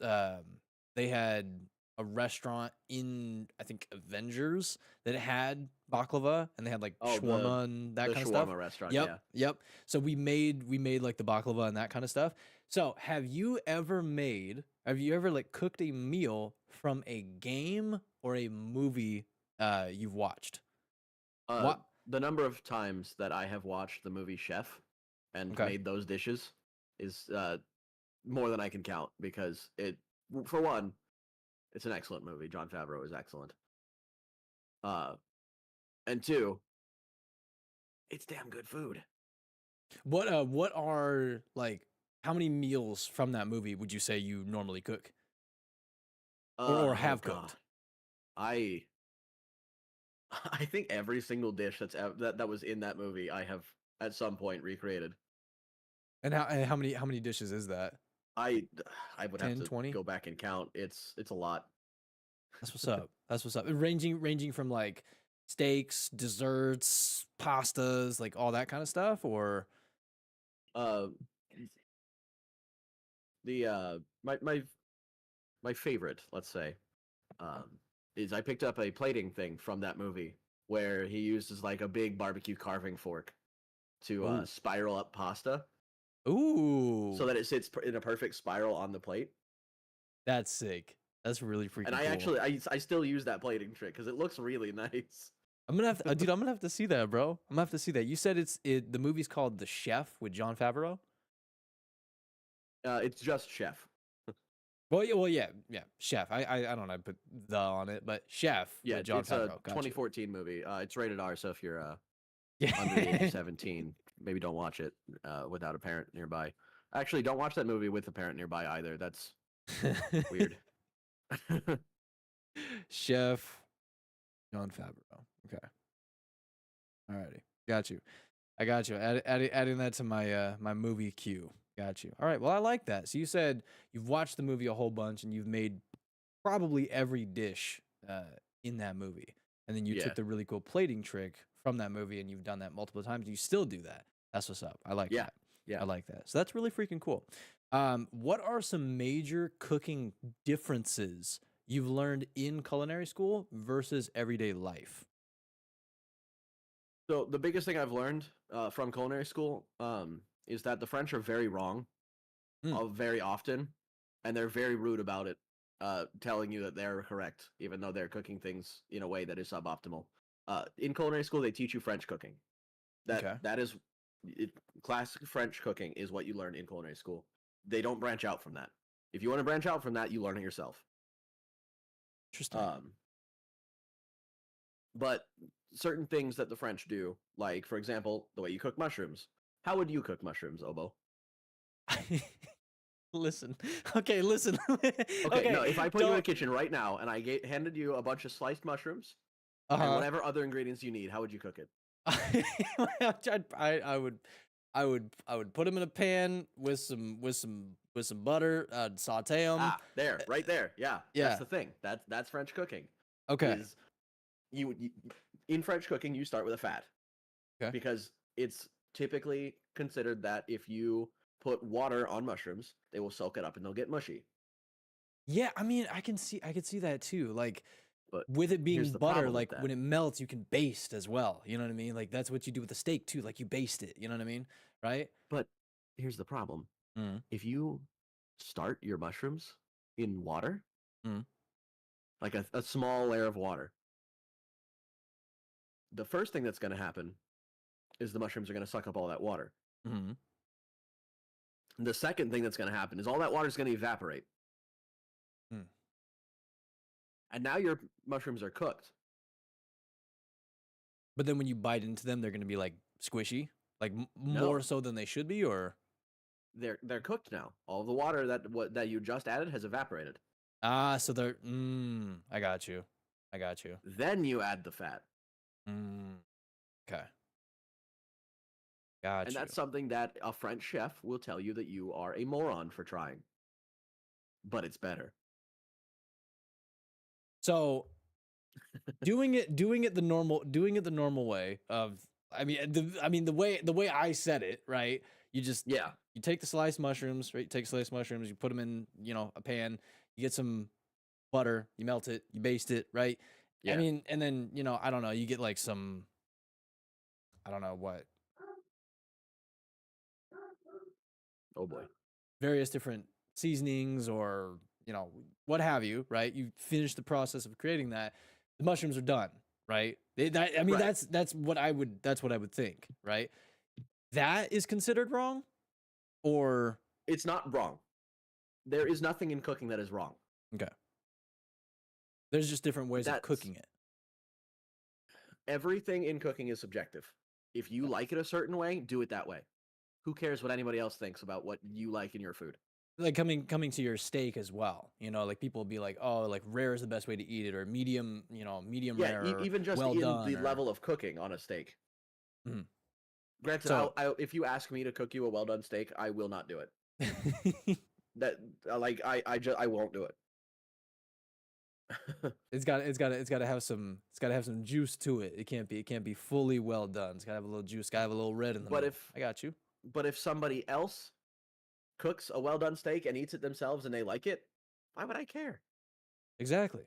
they had a restaurant in I think Avengers that had baklava and they had like Oh, shawarma and that the kind of stuff. shawarma restaurant, Yep, yeah. yep. So we made like the baklava and that kind of stuff. So have you ever like cooked a meal from a game or a movie you've watched? Uh, What? the number of times that I have watched the movie Chef and Okay. made those dishes is more than I can count because for one, it's an excellent movie. John Favreau is excellent. Uh, and two, it's damn good food. What are like how many meals from that movie would you say you normally cook or Oh have God, cooked? I I think every single dish that was in that movie I have at some point recreated. And how many dishes is that? I I would have 10, to 20? go back and count. It's a lot. That's what's up. That's what's up. Ranging from like steaks, desserts, pastas, like all that kind of stuff or Uh, the my favorite, let's say, um, is I picked up a plating thing from that movie where he uses like a big barbecue carving fork to oh, spiral up pasta. Ooh, so that it sits in a perfect spiral on the plate. that's sick. That's really freaking And I cool. actually I still use that plating trick because it looks really nice. I'm gonna have to, dude. I'm gonna have to see that, bro. I'm gonna have to see that. You said the movie's called The Chef with Jon Favreau. It's just Chef. Well, yeah, Chef. I don't know, I put the on it, but Chef Yeah, with Jon it's a Favreau. Gotcha. 2014 movie. It's rated R, so if you're Yeah. under the age of 17, maybe don't watch it without a parent nearby. Actually, don't watch that movie with a parent nearby either. That's weird. Chef Jon Favreau. Okay. Alrighty. Got you. I got you. Adding that to my my movie queue. Got you. All right. Well, I like that. So you said you've watched the movie a whole bunch and you've made probably every dish in that movie. And then you Yeah. took the really cool plating trick from that movie and you've done that multiple times. You still do that. That's what's up. I like Yeah. that. Yeah. I like that. So that's really freaking cool. What are some major cooking differences you've learned in culinary school versus everyday life? So the biggest thing I've learned from culinary school is that the French are very wrong very often, and they're very rude about it, telling you that they're correct, even though they're cooking things in a way that is suboptimal. In culinary school, they teach you French cooking. That is classic French cooking is what you learn in culinary school. They don't branch out from that. If you want to branch out from that, you learn it yourself. Interesting. But certain things that the French do, like for example, the way you cook mushrooms. How would you cook mushrooms, Obo? Listen. Okay, listen. Okay, no, if I put you in a kitchen right now and I handed you a bunch of sliced mushrooms and whatever other ingredients you need, how would you cook it? I would put them in a pan with some butter, saute them. There, right there. Yeah, Yeah. That's the thing. That's French cooking. Okay. Is you in French cooking you start with a fat. Okay. Because it's typically considered that if you put water on mushrooms, they will soak it up and they'll get mushy. Yeah, I mean, I could see that too. Like, But with it being here's the butter, problem with like that. when it melts, you can baste as well. You know what I mean? Like that's what you do with the steak too. Like you baste it. You know what I mean? Right? But here's the problem. Mm. If you start your mushrooms in water, like a small layer of water, the first thing that's going to happen is the mushrooms are going to suck up all that water. Mm-hmm. The second thing that's going to happen is all that water is going to evaporate. And now your mushrooms are cooked. But then when you bite into them, they're going to be like squishy, like No. more so than they should be, or They're cooked now. All the water that you just added has evaporated. so they're. I got you. Then you add the fat. Okay. Got And you. that's something that a French chef will tell you that you are a moron for trying. But it's better. So doing it the normal way of the way I said it, right? You just Yeah. you take the sliced mushrooms, right? You take sliced mushrooms, you put them in, a pan, you get some butter, you melt it, you baste it, right? Yeah. I mean, and then, I don't know, you get like some, I don't know what, Oh boy. various different seasonings or, what have you, right? You finish the process of creating that, the mushrooms are done, right? Right. That's what I would think, right? That is considered wrong, or It's not wrong. There is nothing in cooking that is wrong. okay. There's just different ways of cooking it. Everything in cooking is subjective. If you like it a certain way, do it that way. Who cares what anybody else thinks about what you like in your food? Like coming to your steak as well, like people will be like, oh, like rare is the best way to eat it, or medium, medium rare, or even just well in done, the level of cooking on a steak. Mhm. Granted, So- if you ask me to cook you a well done steak, I will not do it. I won't do it. it's got to have some juice to it. It can't be fully well done. It's got to have a little juice. Got to have a little red in the middle. I got you. But if somebody else cooks a well done steak and eats it themselves and they like it, why would I care? Exactly.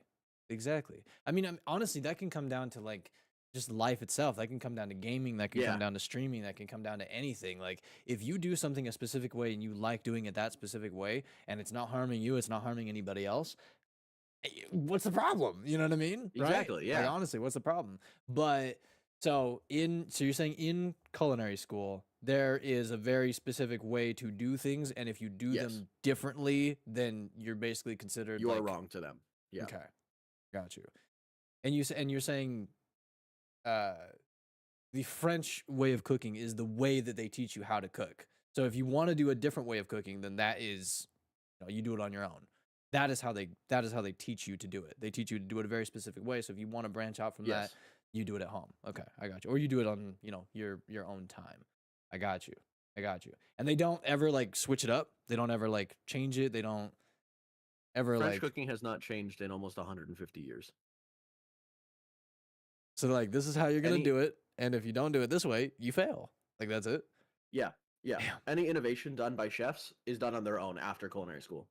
I mean, honestly, that can come down to like just life itself. That can come down to gaming, that can Yeah. come down to streaming, that can come down to anything. Like if you do something a specific way and you like doing it that specific way and it's not harming you, it's not harming anybody else, what's the problem? You know what I mean? Exactly, Right? yeah. Like honestly, what's the problem? But so you're saying in culinary school there is a very specific way to do things, and if you do Yes. them differently, then you're basically considered You are like, wrong to them. Yeah. okay, got you. And you're saying uh the French way of cooking is the way that they teach you how to cook. So if you want to do a different way of cooking, then that is, you do it on your own. That is how they teach you to do it. They teach you to do it a very specific way. So if you want to branch out from that, Yes. you do it at home. Okay, I got you. Or you do it on, your own time. I got you. And they don't ever like switch it up. They don't ever like change it. They don't ever French like cooking has not changed in almost 150 years. so like this is how you're gonna Any- do it. And if you don't do it this way, you fail. Like that's it. Yeah. Yeah. Damn. Any innovation done by chefs is done on their own after culinary school.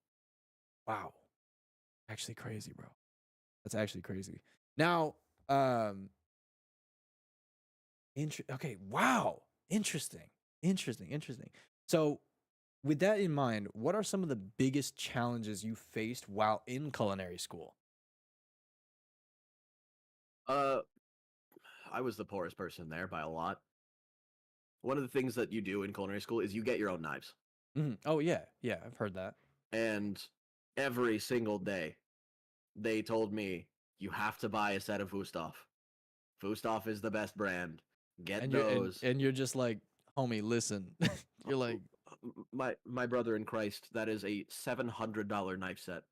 Wow. Actually crazy, bro. That's actually crazy. Now, okay, wow. Interesting. So, with that in mind, what are some of the biggest challenges you faced while in culinary school? I was the poorest person there by a lot. One of the things that you do in culinary school is you get your own knives. Oh yeah, I've heard that. And every single day, they told me, you have to buy a set of Wusthof. Wusthof is the best brand. Get And those. you're just like, homie, listen. You're like, my brother in Christ, that is a $700 knife set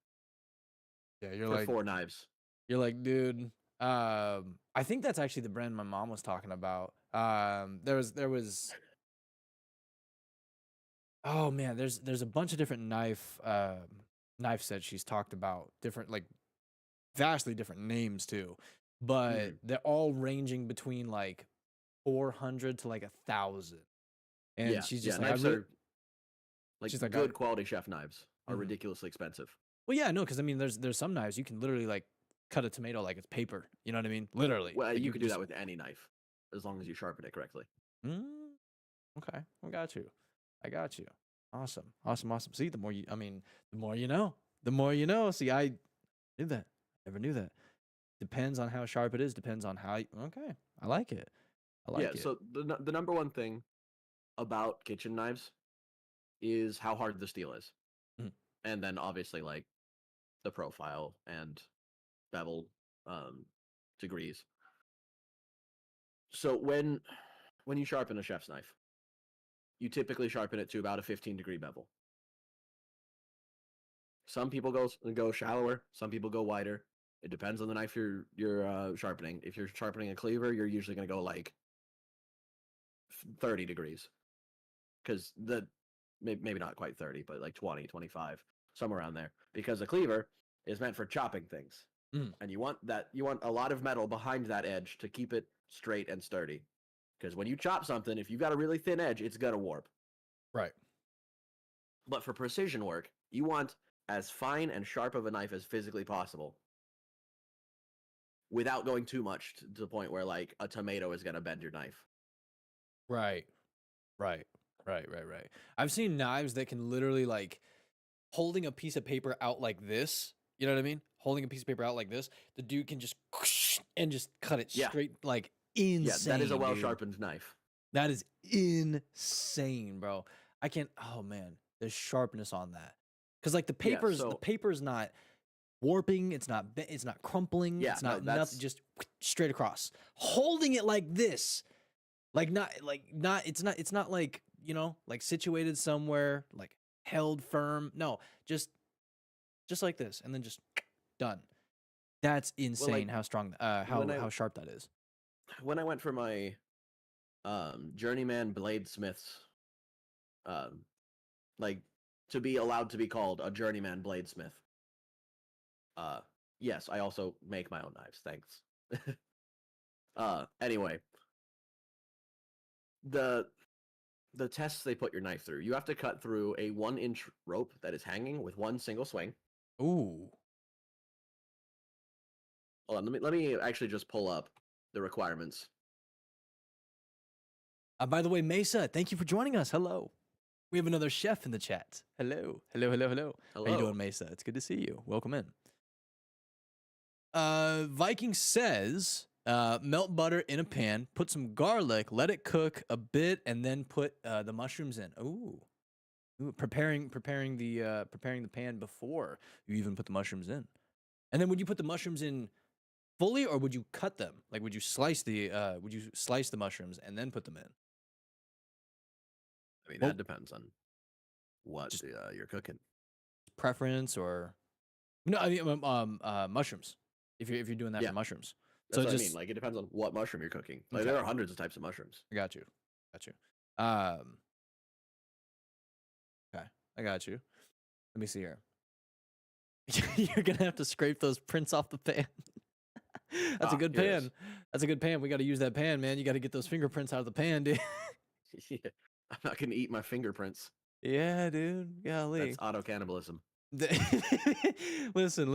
yeah, you're for like, 4 knives. You're like, dude. I think that's actually the brand my mom was talking about. There was. Oh man, there's a bunch of different knife sets she's talked about. Different, like, vastly different names too, but they're all ranging between like 400 to like 1,000. And Yeah, she's just yeah, like, knives are like she's like, good quality chef knives are Mhm. ridiculously expensive. well, yeah, no, because I mean, there's some knives you can literally like cut a tomato like it's paper. You know what I mean? Literally. Well, Like, you can do just, that with any knife as long as you sharpen it correctly. Okay, I got you. Awesome. See, the more you know. The more you know. See, I knew that. Never knew that. Depends on how sharp it is. Depends on how. Okay, I like it. Yeah, so the number one thing about kitchen knives is how hard the steel is. Mhm. And then obviously like the profile and bevel degrees. So when you sharpen a chef's knife, you sharpen it to about a 15-degree bevel. Some people go shallower, some people go wider. It depends on the knife you're sharpening. If you're sharpening a cleaver, you're usually going to go like 30 degrees. Because maybe not quite 30, but like 20, 25, somewhere around there. Because a cleaver is meant for chopping things. And you want a lot of metal behind that edge to keep it straight and sturdy. Because when you chop something, if you've got a really thin edge, it's gonna warp. Right. But for precision work, you want as fine and sharp of a knife as physically possible, without going too much to the point where like a tomato is gonna bend your knife. Right. I've seen knives that can literally like holding a piece of paper out like this. You know what I mean? Holding a piece of paper out like this, the dude can just and just cut it Yeah. straight, like insane. Yeah, that is a well dude. sharpened knife. That is insane, bro. I can't. Oh man, the sharpness on that. Because like the paper's not warping. It's not. It's not crumpling. Yeah, it's not no, nothing. Just straight across. Holding it like this, like not. It's not like like situated somewhere, like held firm. No, just like this, and then just done. That's insane. like, how strong. How sharp that is. When I went for my journeyman bladesmiths, like to be allowed to be called a journeyman bladesmith. Yes, I also make my own knives. Thanks. Anyway, the tests they put your knife through. You have to cut through a 1-inch rope that is hanging with one single swing. Ooh. Hold on, let me actually just pull up the requirements. By the way, Mesa, thank you for joining us. Hello. We have another chef in the chat. Hello. Hello, hello, hello. How you Hello. doing, Mesa? It's good to see you. Welcome in. Viking says, melt butter in a pan, put some garlic, let it cook a bit, and then put the mushrooms in. Ooh. Preparing the pan before you even put the mushrooms in. And then would you put the mushrooms in fully, or would you cut them? Like, would you slice the mushrooms and then put them in? I mean, Well- that depends on what Just- you're cooking. Preference or no? I mean, mushrooms. If you're doing that Yeah. for mushrooms, That's so what I just mean. Like, it depends on what mushroom you're cooking. Like, Okay. there are hundreds of types of mushrooms. I got you. Okay, I got you. Let me see here. You're gonna have to scrape those prints off the pan. That's a Ah, good here it pan. That's a good pan. We got to use that pan, man. You got to get those fingerprints out of the pan, dude. Yeah, I'm not gonna eat my fingerprints. Yeah, dude. Golly. That's auto cannibalism. Listen,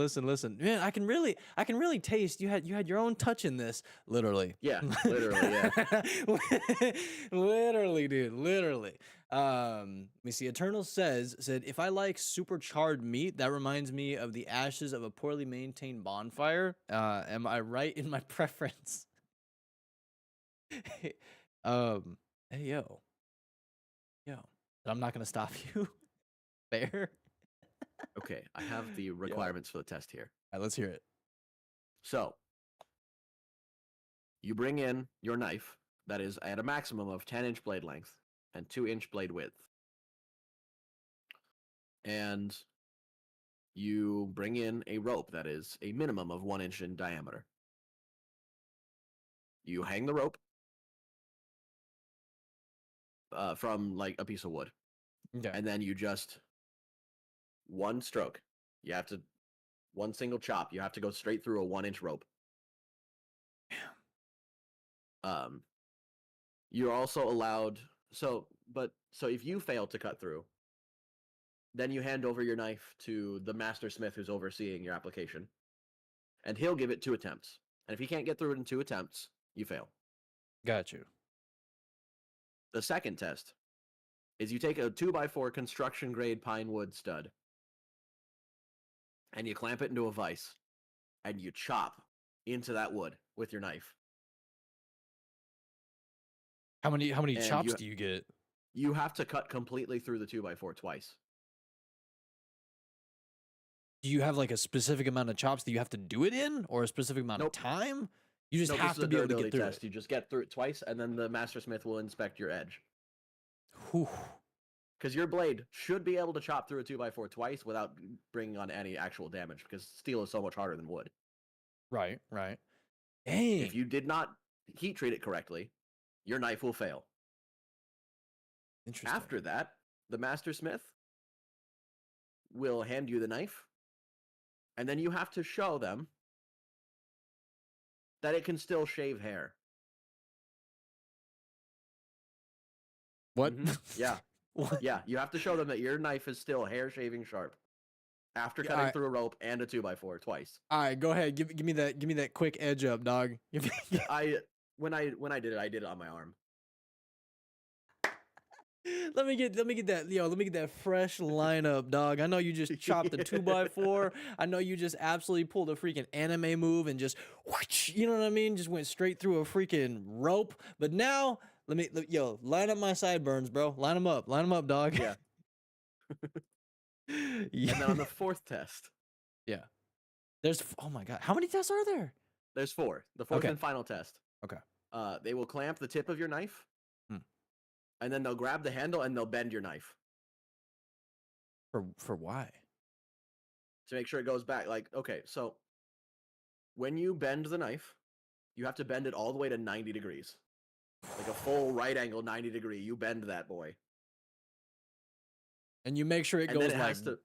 man. I can really taste. You had your own touch in this, literally. Yeah, literally. Yeah. Literally, dude. Literally. Let me see. Eternal said, if I like super charred meat, that reminds me of the ashes of a poorly maintained bonfire. Am I right in my preference? Hey, yo. I'm not gonna stop you. Fair. Okay, I have the requirements for the test here. All right, let's hear it. So, you bring in your knife that is at a maximum of 10-inch blade length and 2-inch blade width. And you bring in a rope that is a minimum of 1 inch in diameter. You hang the rope from like a piece of wood. Okay. And then you just one stroke. You have to one single chop. You have to go straight through a 1-inch rope. You're also allowed so if you fail to cut through, then you hand over your knife to the master smith who's overseeing your application, and he'll give it 2 attempts. And if he can't get through it in 2 attempts, you fail. Got you. The second test is you take a 2x4 construction grade pine wood stud and you clamp it into a vise and you chop into that wood with your knife. How many And chops do you get? You have to cut completely through the 2x4 twice. Do you have like a specific amount of chops that you have to do it in, or a specific amount Nope. of time? You just No, have this is to a be able to durability get through test. You just get through it twice, and then the master smith will inspect your edge. it. Whew. Because your blade should be able to chop through a 2x4 twice without bringing on any actual damage, because steel is so much harder than wood. Right. Dang. If you did not heat treat it correctly, your knife will fail. Interesting. After that, the master smith will hand you the knife, and then you have to show them that it can still shave hair. What? Mhm. Yeah. What? Yeah, you have to show them that your knife is still hair shaving sharp after Yeah, cutting alright. through a rope and a 2x4 twice. All right, go ahead. Give me that quick edge up, dog. When I did it on my arm. Let me get that, let me get that fresh lineup, dog. I know you just chopped the 2x4. I know you just absolutely pulled a freaking anime move and just, whoosh, you know what I mean? Just went straight through a freaking rope. But now, line up my sideburns, bro. Line them up, dog. Yeah. Yeah. And then on the 4th test, Oh my god, how many tests are there? there's 4. The 4th Okay. and final test. Okay. They will clamp the tip of your knife, Hmm. and then they'll grab the handle and they'll bend your knife For why? to make sure it goes back. Like, okay, so when you bend the knife, you have to bend it all the way to 90 degrees. Like a full right angle 90 degree. You bend that boy. And you make sure it And then goes it like, has to,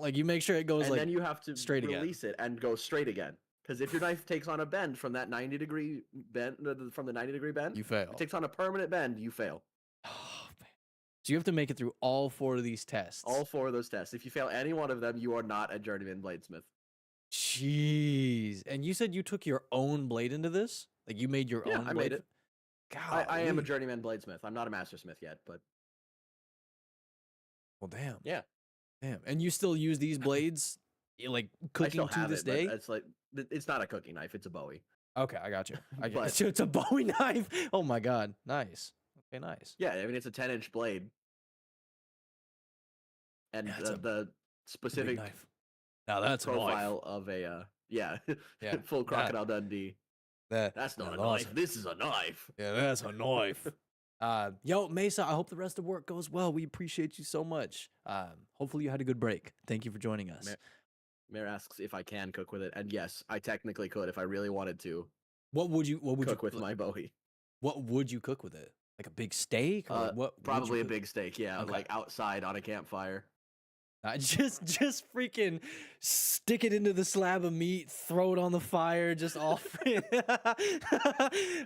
like you make sure it goes and like, then you have to straight again. release it and go straight again. Because if your knife takes on a bend from that 90 degree bend, from the 90 degree bend, you fail. it takes on a permanent bend, you fail. Oh, man. So you have to make it through all 4 of these tests. All 4 of those tests. If you fail any one of them, you are not a journeyman bladesmith. Jeez. And you said you took your own blade into this? Like you made your Yeah, own I blade? made it. God, I am a journeyman bladesmith. I'm not a mastersmith yet, but Well, damn. yeah, Damn. And you still use these blades, like I still cooking to have this it, but day? it's like it's not a cooking knife. It's a Bowie. Okay, I got you. I get But so it's a Bowie knife. Oh my god, nice. Okay, nice. yeah, I mean it's a 10-inch blade, and Yeah, it's a the big specific knife. Now that's a knife. profile of a yeah, Yeah, full Crocodile Dundee. That's not a knife. This is a knife. Yeah, that's a knife. Yo, Mesa, I hope the rest of work goes well. We appreciate you so much. Hopefully you had a good break. Thank you for joining us. Mayor asks if I can cook with it, and yes, I technically could if I really wanted to. What would you Cook with my Bowie? What would you cook with it? Like a big steak or what? would you Probably a cook? big steak, yeah, Okay. like outside on a campfire. Just freaking stick it into the slab of meat, throw it on the fire, just all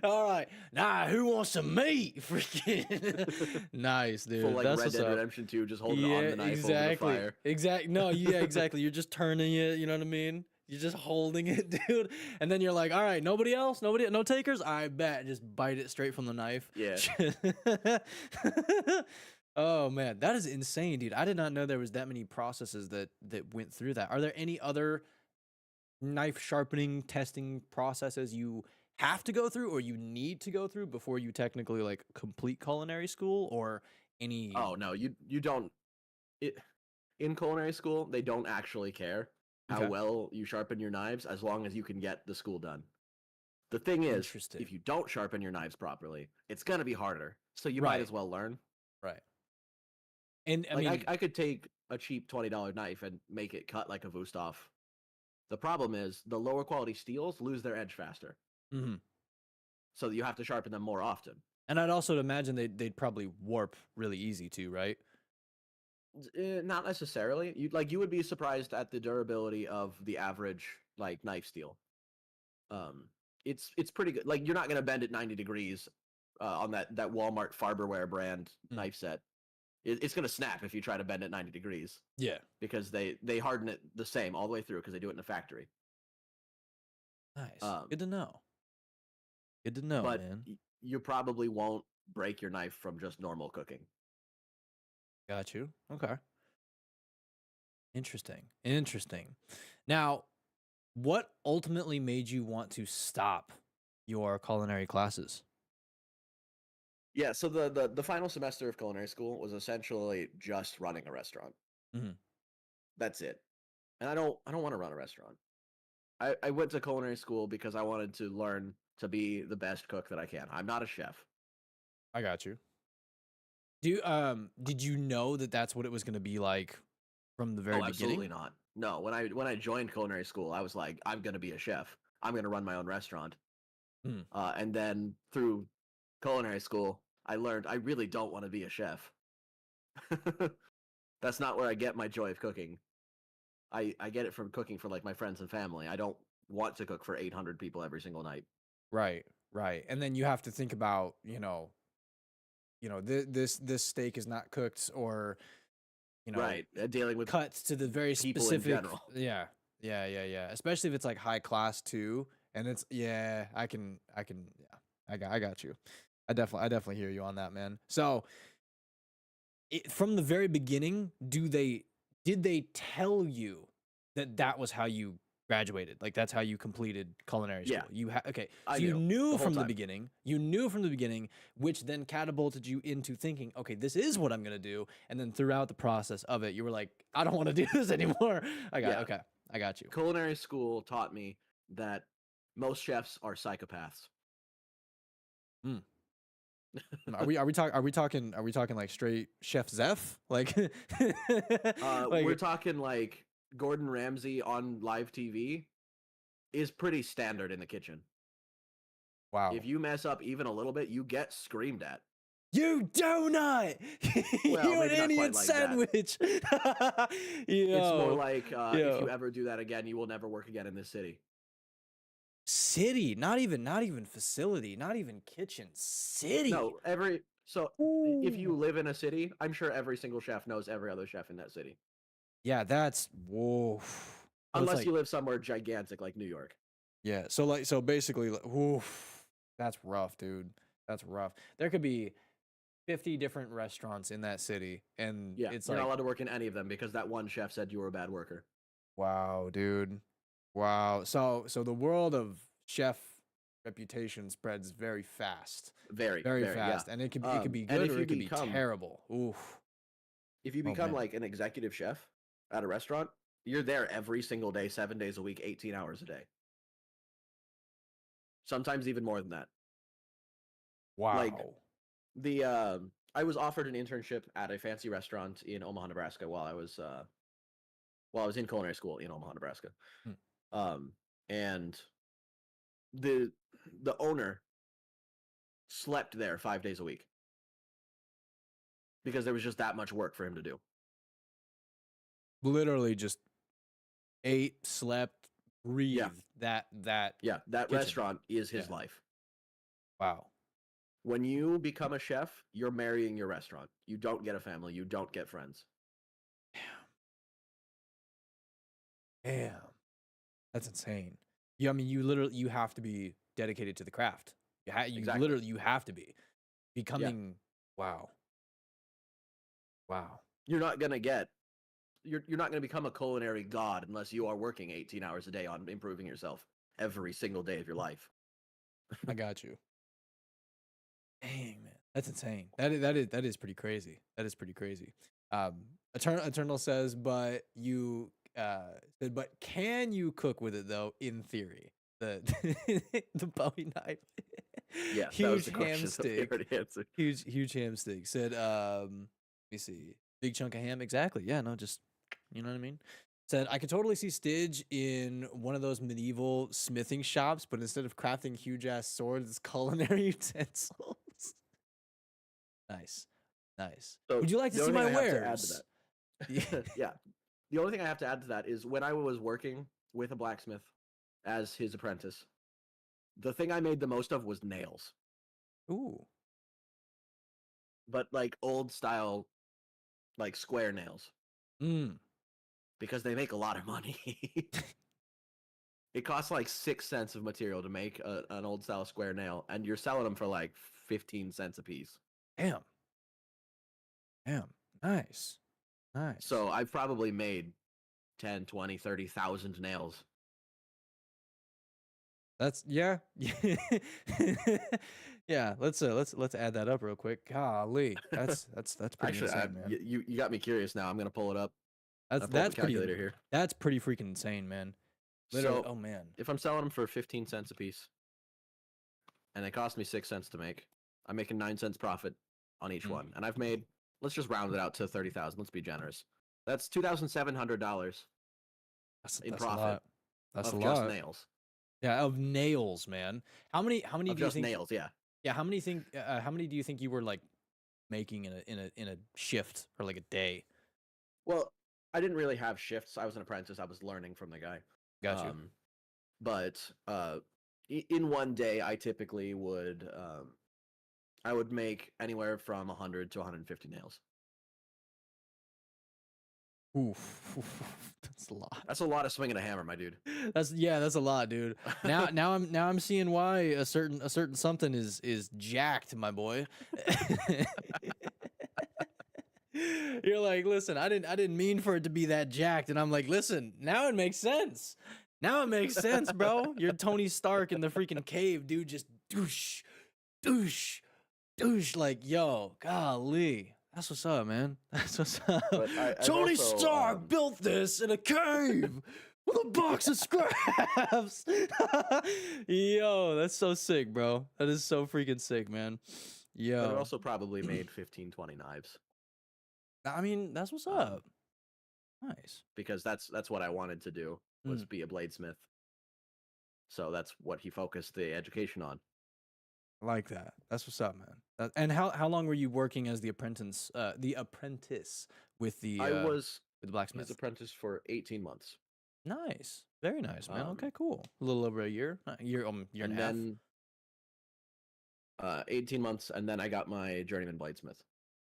all right. Nah, who wants some meat? Freaking nice, dude. Full like That's Red what's Dead up. Redemption 2, just holding it on the knife over the exactly. fire. Exactly. No, yeah, exactly. You're just turning it, you know what I mean? You're just holding it, dude. And then you're like, all right, nobody else? No takers? I bet. Just bite it straight from the knife. Yeah. Oh man, that is insane, dude. I did not know there was that many processes that went through that. Are there any other knife sharpening testing processes you have to go through or you need to go through before you technically like complete culinary school or any Oh no, you don't. In culinary school, they don't actually care how Okay. well you sharpen your knives as long as you can get the school done. The thing is, Interesting. if you don't sharpen your knives properly, it's gonna be harder. So you might Right. as well learn. Right. And I Like mean, I could take a cheap $20 knife and make it cut like a Wusthof. The problem is the lower quality steels lose their edge faster, mhm. so you have to sharpen them more often. And I'd also imagine they'd probably warp really easy too, right? Not necessarily. You would be surprised at the durability of the average like knife steel. It's pretty good. Like you're not gonna bend it 90 degrees on that Walmart Farberware brand knife set. It's gonna snap if you try to bend it 90 degrees Yeah. because they harden it the same all the way through because they do it in a factory. Nice. Good to know. Good to know, But man. you probably won't break your knife from just normal cooking. Got you. Okay. Interesting. Now, what ultimately made you want to stop your culinary classes? Yeah, so the final semester of culinary school was essentially just running a restaurant. Mhm. That's it. And I don't want to run a restaurant. I went to culinary school because I wanted to learn to be the best cook that I can. I'm not a chef. I got you. Did you know that that's what it was going to be like from the very Oh, absolutely beginning? not. No, when I joined culinary school, I was like, I'm gonna be a chef. I'm gonna run my own restaurant. Hmm. And then through culinary school, I learned I really don't want to be a chef. That's not where I get my joy of cooking. I get it from cooking for like my friends and family. I don't want to cook for 800 people every single night. Right. And then you have to think about, this steak is not cooked or, Right, dealing with cuts to the very people in specific. general. Yeah. Especially if it's like high class too, and it's I got you. I definitely hear you on that, man. So, from the very beginning, did they tell you that was how you graduated? Like that's how you completed culinary school? Yeah. Okay. I So you knew knew the whole from the time. beginning. You knew from the beginning, which then catapulted you into thinking, okay, this is what I'm gonna do. And then throughout the process of it, you were like, I don't want to do this anymore. Yeah. Okay. I got you. Culinary school taught me that most chefs are psychopaths. Are we talking like straight Chef Zeph? Like, We're talking like Gordon Ramsay on live TV is pretty standard in the kitchen. wow. If you mess up even a little bit, you get screamed at. You donut! Well, You an maybe not Indian quite like that. sandwich! It's more like if yo. you ever do that again, you will never work again in this city. City, not even facility, not even kitchen. City. No, if you live in a city, I'm sure every single chef knows every other chef in that city. Yeah, that's whoa. So it's Unless like, you live somewhere gigantic like New York. yeah. So basically, oof. That's rough, dude. That's rough. There could be 50 different restaurants in that city, and Yeah, it's you're like, not allowed to work in any of them because that one chef said you were a bad worker. wow, dude. Wow. So the world of chef reputation spreads very fast. Very, Very very, yeah. fast. And it could be And good or it could be terrible. Oof. if you Oh become man. like an executive chef at a restaurant, you're there every single day, 7 days a week, 18 hours a day. Sometimes even more than that. Wow. Like I was offered an internship at a fancy restaurant in Omaha, Nebraska while I was in culinary school in Omaha, Nebraska. And the owner slept there 5 days a week because there was just that much work for him to do. Literally just ate, slept, breathed that Yeah, that kitchen. restaurant is his life. Wow. When you become a chef, you're marrying your restaurant. You don't get a family. You don't get friends. Damn. That's insane. Yeah, I mean, you have to be dedicated to the craft. Exactly. Literally, you have to be. Becoming, wow. Wow. You're not gonna become a culinary god unless you are working 18 hours a day on improving yourself every single day of your life. I got you. Dang, man. That's insane. That is pretty crazy. That is pretty crazy. Eternal says, but can you cook with it though? In theory, the the Bowie knife. Yeah, huge that was the ham question that we stick. already answered. Huge ham stick. Said, let me see, big chunk of ham. Exactly. Yeah. No, just you know what I mean. Said I could totally see Styg in one of those medieval smithing shops, but instead of crafting huge ass swords, it's culinary utensils. Nice. So Would you like to the see only my thing I have to add to wares? that- Yeah. The only thing I have to add to that is when I was working with a blacksmith as his apprentice, the thing I made the most of was nails. Ooh. But like old style, like square nails. Because they make a lot of money. It costs like 6 cents of material to make an old style square nail, and you're selling them for like 15 cents a piece. Damn. Nice. So I've probably made 10, 20, 30,000 nails. That's yeah. Yeah, let's add that up real quick. Golly. That's pretty Actually, insane, man. you got me curious now. I'm gonna pull it up. That's the pretty calculator here. That's pretty freaking insane, man. Literally, So, oh man. if I'm selling them for 15 cents a piece, and they cost me 6 cents to make, I'm making 9 cents profit on each one, and I've made, let's just round it out to 30,000. Let's be generous. That's $2,700 in profit. A lot. That's of a just lot. nails. Yeah, of nails, man. How many Of do you just think? nails, yeah. Yeah, how many do you think you were like making in a shift or like a day? Well, I didn't really have shifts. I was an apprentice. I was learning from the guy. Got you. But in one day, I typically would I would make anywhere from 100 to 150 nails. Oof. That's a lot. That's a lot of swinging a hammer, my dude. That's a lot, dude. Now I'm seeing why a certain something is jacked, my boy. You're like, listen, I didn't mean for it to be that jacked, and I'm like, listen, now it makes sense. Now it makes sense, bro. You're Tony Stark in the freaking cave, dude. Just douche, douche, douche. Like, yo, golly. That's what's up, man. That's what's up. Tony Stark built this in a cave with a box of scraps. Yo, that's so sick, bro. That is so freaking sick, man. Yo. But it also probably made 15, 20 knives. I mean, that's what's up. Nice. Because that's what I wanted to do, was be a bladesmith. So that's what he focused the education on. I like that. That's what's up, man. And how long were you working as the apprentice? With the blacksmith. His apprentice for 18 months. Nice, very nice, man. Okay, cool. A little over a year, year and a half. Then 18 months, and then I got my journeyman bladesmith.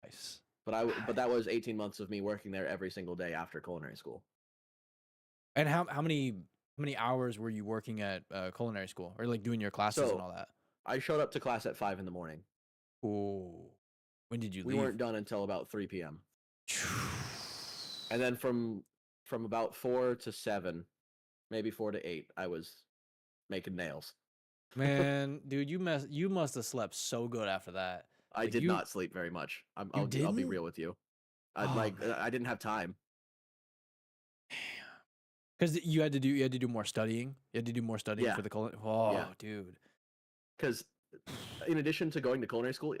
Nice. But that was 18 months of me working there every single day after culinary school. And how many hours were you working at culinary school, or like doing your classes and all that? I showed up to class at 5 in the morning. Ooh. When did you We leave? weren't done until about 3 p.m. And then from about 4 to 7, maybe 4 to 8, I was making nails. Man, dude, you must have slept so good after that. I did not sleep very much. I'll be didn't? real with you. Oh, I didn't have time. Because you had to do more studying. You had to do more studying Yeah. for the culinary. Oh, Yeah. dude. Because in addition to going to culinary school,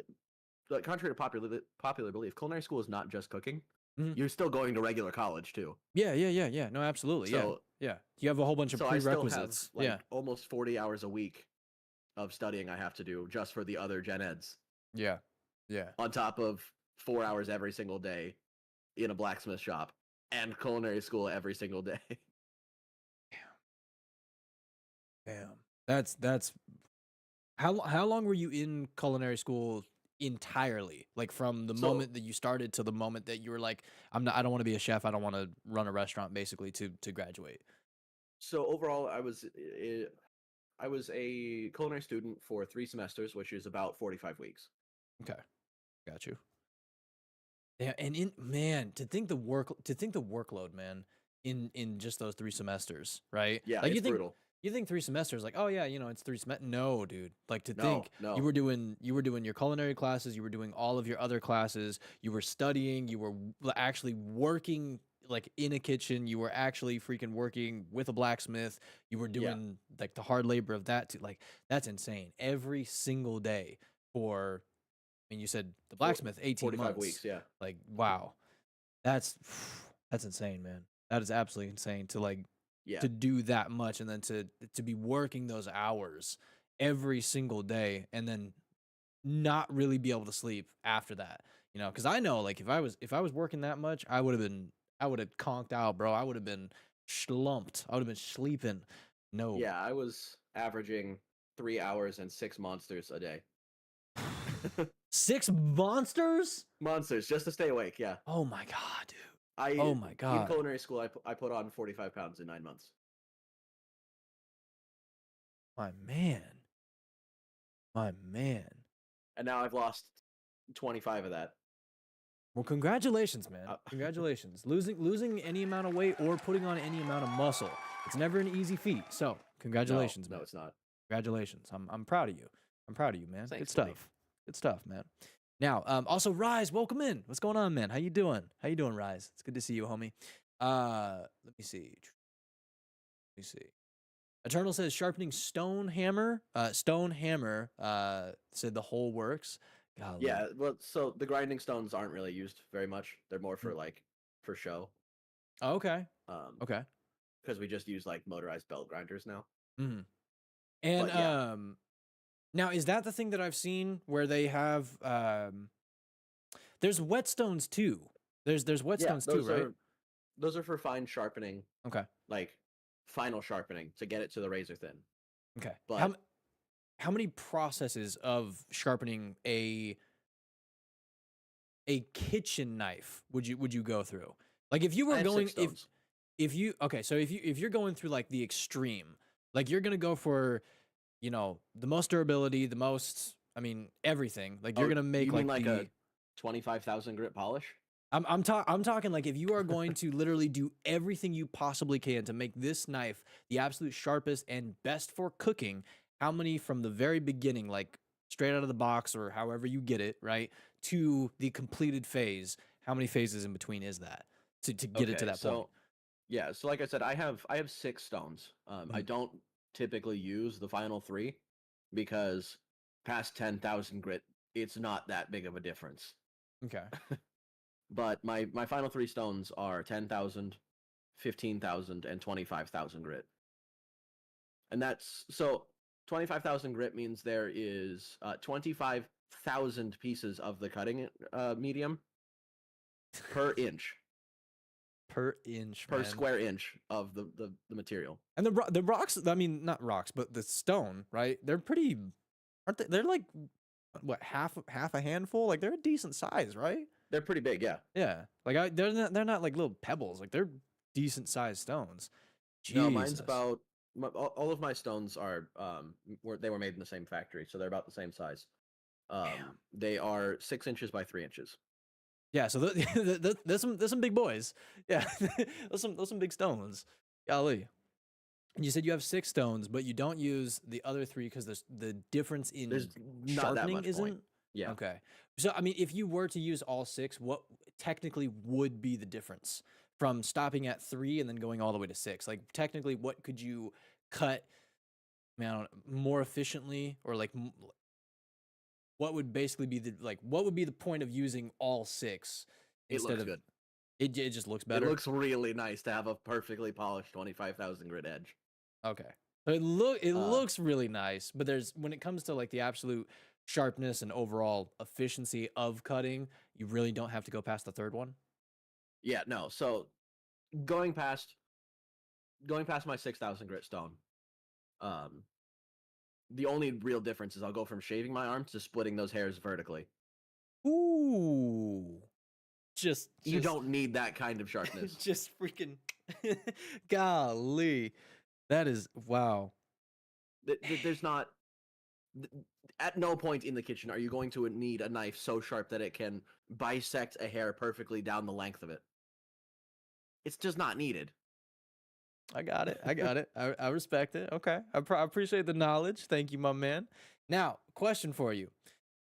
like contrary to popular belief, culinary school is not just cooking. Mhm. You're still going to regular college too. Yeah. No, absolutely. So, yeah. You have a whole bunch of So I still have prerequisites. like almost 40 hours a week of studying I have to do just for the other gen eds. Yeah. On top of 4 hours every single day in a blacksmith shop and culinary school every single day. Damn. That's how long were you in culinary school entirely? Like from the moment that you started to the moment that you were like, I don't want to be a chef. I don't want to run a restaurant, basically, to graduate. So overall, I was a culinary student for 3 semesters, which is about 45 weeks. Okay, got you. Yeah, and man, to think the workload, man, in just those 3 semesters, right? Yeah, like it's brutal. You think 3 semesters, like, oh yeah, it's 3 semesters. No, dude. Like to No, think no. you were doing your culinary classes, you were doing all of your other classes, you were studying, you were actually working like in a kitchen, you were actually freaking working with a blacksmith, you were doing like the hard labor of that too. Like that's insane. Every single day for, I mean, you said the blacksmith 18 45 months. weeks, yeah. Like wow. That's insane, man. That is absolutely insane to like to do that much and then to be working those hours every single day and then not really be able to sleep after that. Because I know like if I was working that much, I would have conked out, bro. I would have been slumped. I would have been sleeping. No. Yeah, I was averaging 3 hours and 6 monsters a day. 6 monsters? Monsters, just to stay awake, yeah. Oh my god, dude. Oh my god. In culinary school, I put on 45 pounds in 9 months. My man. And now I've lost 25 of that. Well, congratulations, man. Congratulations. Losing any amount of weight or putting on any amount of muscle. It's never an easy feat. So, congratulations, man. No, it's not. Congratulations. I'm proud of you. I'm proud of you, man. Thanks, Good stuff. buddy. Good stuff, man. Now, also Rise, welcome in. What's going on, man? How you doing? Rise? It's good to see you, homie. Let me see. Eternal says sharpening stone hammer. Said the whole works. Golly. Yeah, well, so the grinding stones aren't really used very much. They're more for for show. Oh, okay. Okay. Because we just use like motorized belt grinders now. Mm-hmm. And now is that the thing that I've seen where they have there's whetstones too. There's whetstones too, right? Those are for fine sharpening. Okay. Like final sharpening to get it to the razor thin. Okay. But how many processes of sharpening a kitchen knife would you go through? Like if you were going if you're going through like the extreme, like you're gonna go for the most durability, the most, I mean, everything. Like you're gonna make like a 25,000 grit polish. I'm talking like if you are going to literally do everything you possibly can to make this knife the absolute sharpest and best for cooking. How many from the very beginning, like straight out of the box or however you get it, right, to the completed phase? How many phases in between is that to get it to that point? Yeah, so like I said, I have 6 stones. I don't typically use the final 3 because past 10,000 grit, it's not that big of a difference. Okay. But my final 3 stones are 10,000, 15,000, and 25,000 grit. And that's so 25,000 grit means there is 25,000 pieces of the cutting medium per inch. Per inch, per square inch of the material. And the rocks, I mean, not rocks, but the stone, right? They're pretty, aren't they? They're like what, half a handful? Like they're a decent size, right? They're pretty big, yeah. Yeah, like they're not like little pebbles. Like they're decent sized stones. No, mine's about all of my stones are they were made in the same factory, so they're about the same size. They are 6 inches by 3 inches. Yeah, so there's some big boys. Yeah, those some big stones. Golly. And you said you have 6 stones, but you don't use the other 3 because the difference in There's not that sharpening much isn't. point. Yeah. Okay. So I mean, if you were to use all 6, what technically would be the difference from stopping at 3 and then going all the way to 6? Like technically, what could you cut? I mean, I don't know, more efficiently, or like what would basically be what would be the point of using all 6 It instead looks of good. it just looks better? It looks really nice to have a perfectly polished 25,000 grit edge. Okay. So it looks really nice, but when it comes to like the absolute sharpness and overall efficiency of cutting, you really don't have to go past the 3rd one. Yeah, no. So going past my 6,000 grit stone, the only real difference is I'll go from shaving my arms to splitting those hairs vertically. Ooh. Just you don't need that kind of sharpness. Just freaking golly. That is wow. There's not at no point in the kitchen are you going to need a knife so sharp that it can bisect a hair perfectly down the length of it. It's just not needed. I got it. I respect it. Okay. I appreciate the knowledge. Thank you, my man. Now, question for you.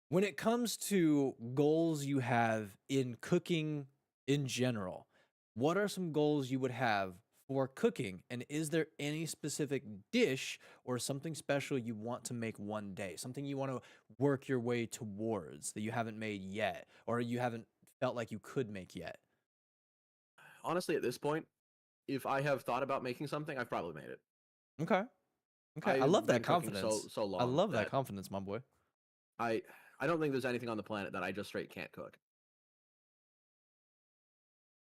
When it comes to goals you have in cooking in general, what are some goals you would have for cooking? And is there any specific dish or something special you want to make one day? Something you want to work your way towards that you haven't made yet, or you haven't felt like you could make yet? Honestly, at this point, if I have thought about making something, I've probably made it. Okay. I love that confidence. So long. I love that confidence, my boy. I don't think there's anything on the planet that I just straight can't cook.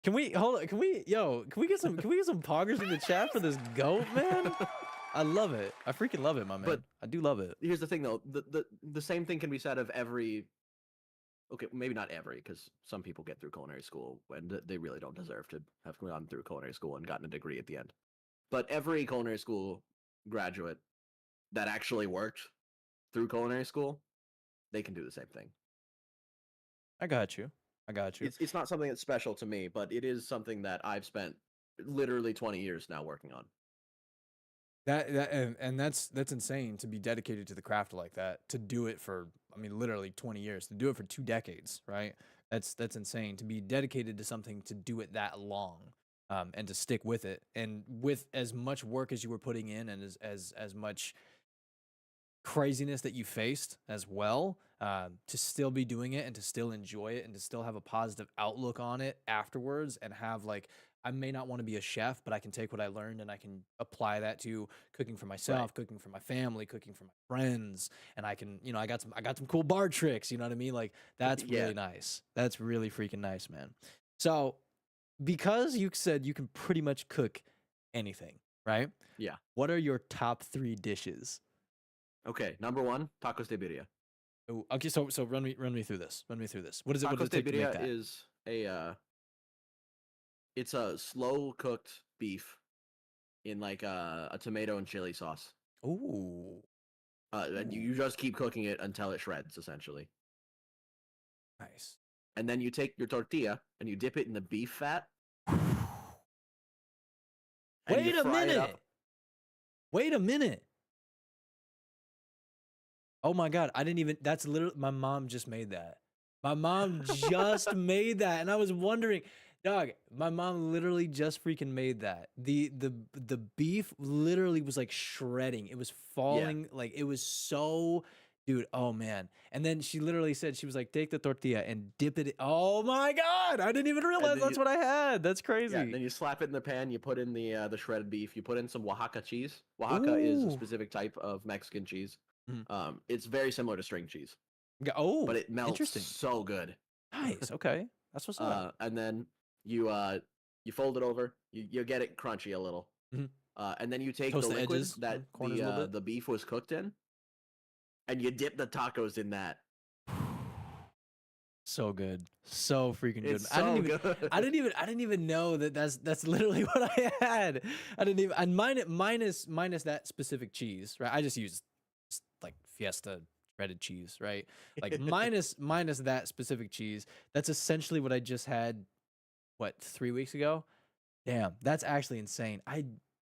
Can we hold on? Can we get some poggers in the chat for this goat, man? I love it. I freaking love it, my man. But I do love it. Here's the thing, though. The same thing can be said of every. Okay, maybe not every, because some people get through culinary school and they really don't deserve to have gone through culinary school and gotten a degree at the end. But every culinary school graduate that actually worked through culinary school, they can do the same thing. I got you. It's not something that's special to me, but it is something that I've spent literally 20 years now working on. That's insane to be dedicated to the craft like that, to do it for, I mean, literally 20 years, to do it for 2 decades, right? That's insane to be dedicated to something, to do it that long, and to stick with it, and with as much work as you were putting in, and as much craziness that you faced as well, to still be doing it and to still enjoy it and to still have a positive outlook on it afterwards, and have like, I may not want to be a chef, but I can take what I learned and I can apply that to cooking for myself, Right. cooking for my family, cooking for my friends, and I can, I got some cool bar tricks, you know what I mean? Like that's really nice. That's really freaking nice, man. So, because you said you can pretty much cook anything, right? Yeah. What are your top 3 dishes? Okay, number 1, tacos de birria. Oh, okay, so run me through this. What is it? What does Tacos it de take to make birria that? is it's a slow cooked beef in like a tomato and chili sauce. Ooh. And you just keep cooking it until it shreds, essentially. Nice. And then you take your tortilla and you dip it in the beef fat. Wait a minute. Oh my God. That's literally, my mom just made that. My mom just made that. And I was wondering, dog, my mom literally just freaking made that. The beef literally was like shredding. It was falling, like it was so, dude, oh man. And then she literally said, she was like, take the tortilla and dip it. Oh my God. I didn't even realize that's what I had. That's crazy. Yeah, then you slap it in the pan, you put in the shredded beef, you put in some Oaxaca cheese. Oaxaca is a specific type of Mexican cheese. It's very similar to string cheese. Oh, but it melts so good. Nice. Okay. That's what's up. And then you fold it over, you get it crunchy a little. And then you take Toast the liquid edges, that the beef was cooked in, and you dip the tacos in that. So good. So freaking good. It's so good. I didn't even know that that's literally what I had. I didn't even and minus that specific cheese, right? I just used like Fiesta shredded cheese, right? Like minus that specific cheese. That's essentially what I just had 3 weeks ago. Damn, that's actually insane.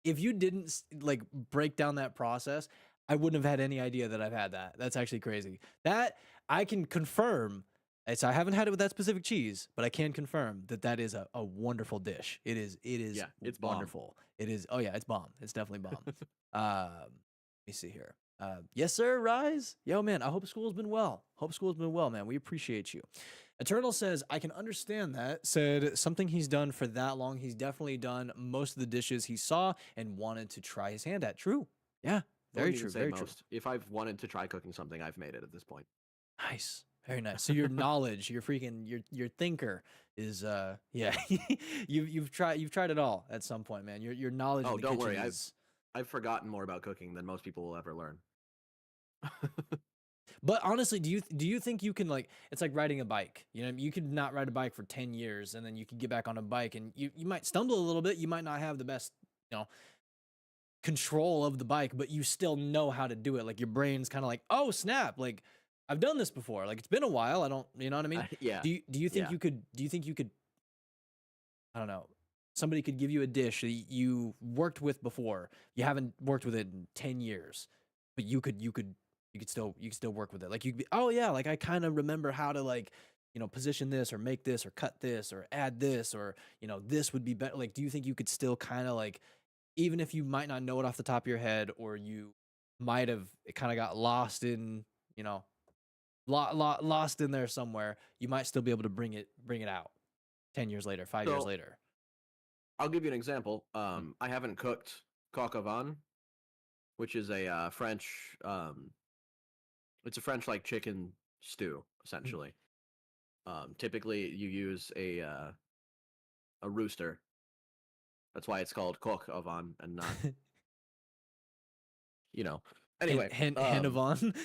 If you didn't like break down that process, I wouldn't have had any idea that I've had that. That's actually crazy. That I can confirm. So I haven't had it with that specific cheese, but I can confirm that that is a wonderful dish. It is Yeah, it's bomb. wonderful. It is. Oh yeah, it's bomb. It's definitely bomb. Let me see here. Yes, sir. Rise. Yo, man. I hope school's been well. Hope school's been well, man. We appreciate you. Eternal says, I can understand that. Said something he's done for that long. He's definitely done most of the dishes he saw and wanted to try his hand at. True. Yeah. Very true. Very true. If I've wanted to try cooking something, I've made it at this point. Nice. Very nice. So your knowledge, your freaking your thinker is yeah. you've tried it all at some point, man. Your knowledge in the don't kitchen worry. is I've forgotten more about cooking than most people will ever learn. But honestly, do you think you can like it's like riding a bike? You know, you could not ride a bike for 10 years and then you could get back on a bike and you might stumble a little bit, you might not have the best, control of the bike, but you still know how to do it. Like your brain's kind of like, "Oh, snap, like I've done this before. Like it's been a while. I don't, you know what I mean?" Yeah. Do you think you could I don't know. Somebody could give you a dish that you worked with before. You haven't worked with it in 10 years, but you could still work with it. Like you could be, "Oh yeah, like I kind of remember how to like, position this or make this or cut this or add this or, this would be better." Like do you think you could still kind of like even if you might not know it off the top of your head or you might have it kind of got lost in, lost in there somewhere, you might still be able to bring it out 10 years later, 5 years later. I'll give you an example. I haven't cooked coq au vin, which is a French. It's a French like chicken stew, essentially. Typically, you use a rooster. That's why it's called coq au vin and not, Anyway, Hen au vin.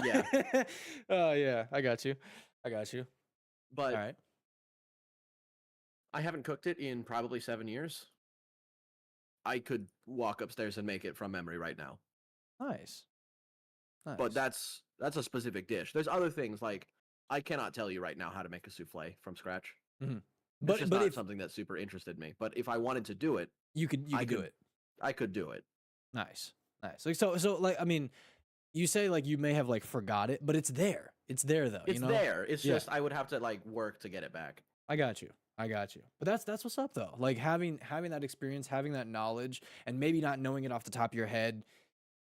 yeah. Oh yeah, I got you. But All right. I haven't cooked it in probably 7 years. I could walk upstairs and make it from memory right now. Nice. But that's a specific dish. There's other things like I cannot tell you right now how to make a souffle from scratch. Mm-hmm. But it's just not something that super interested me. But if I wanted to do it, you could do it. I could do it. Nice. Like so like I mean, you say like you may have like forgot it, but it's there. It's there though. It's there. It's just I would have to like work to get it back. I got you. But that's what's up though. Like having that experience, having that knowledge, and maybe not knowing it off the top of your head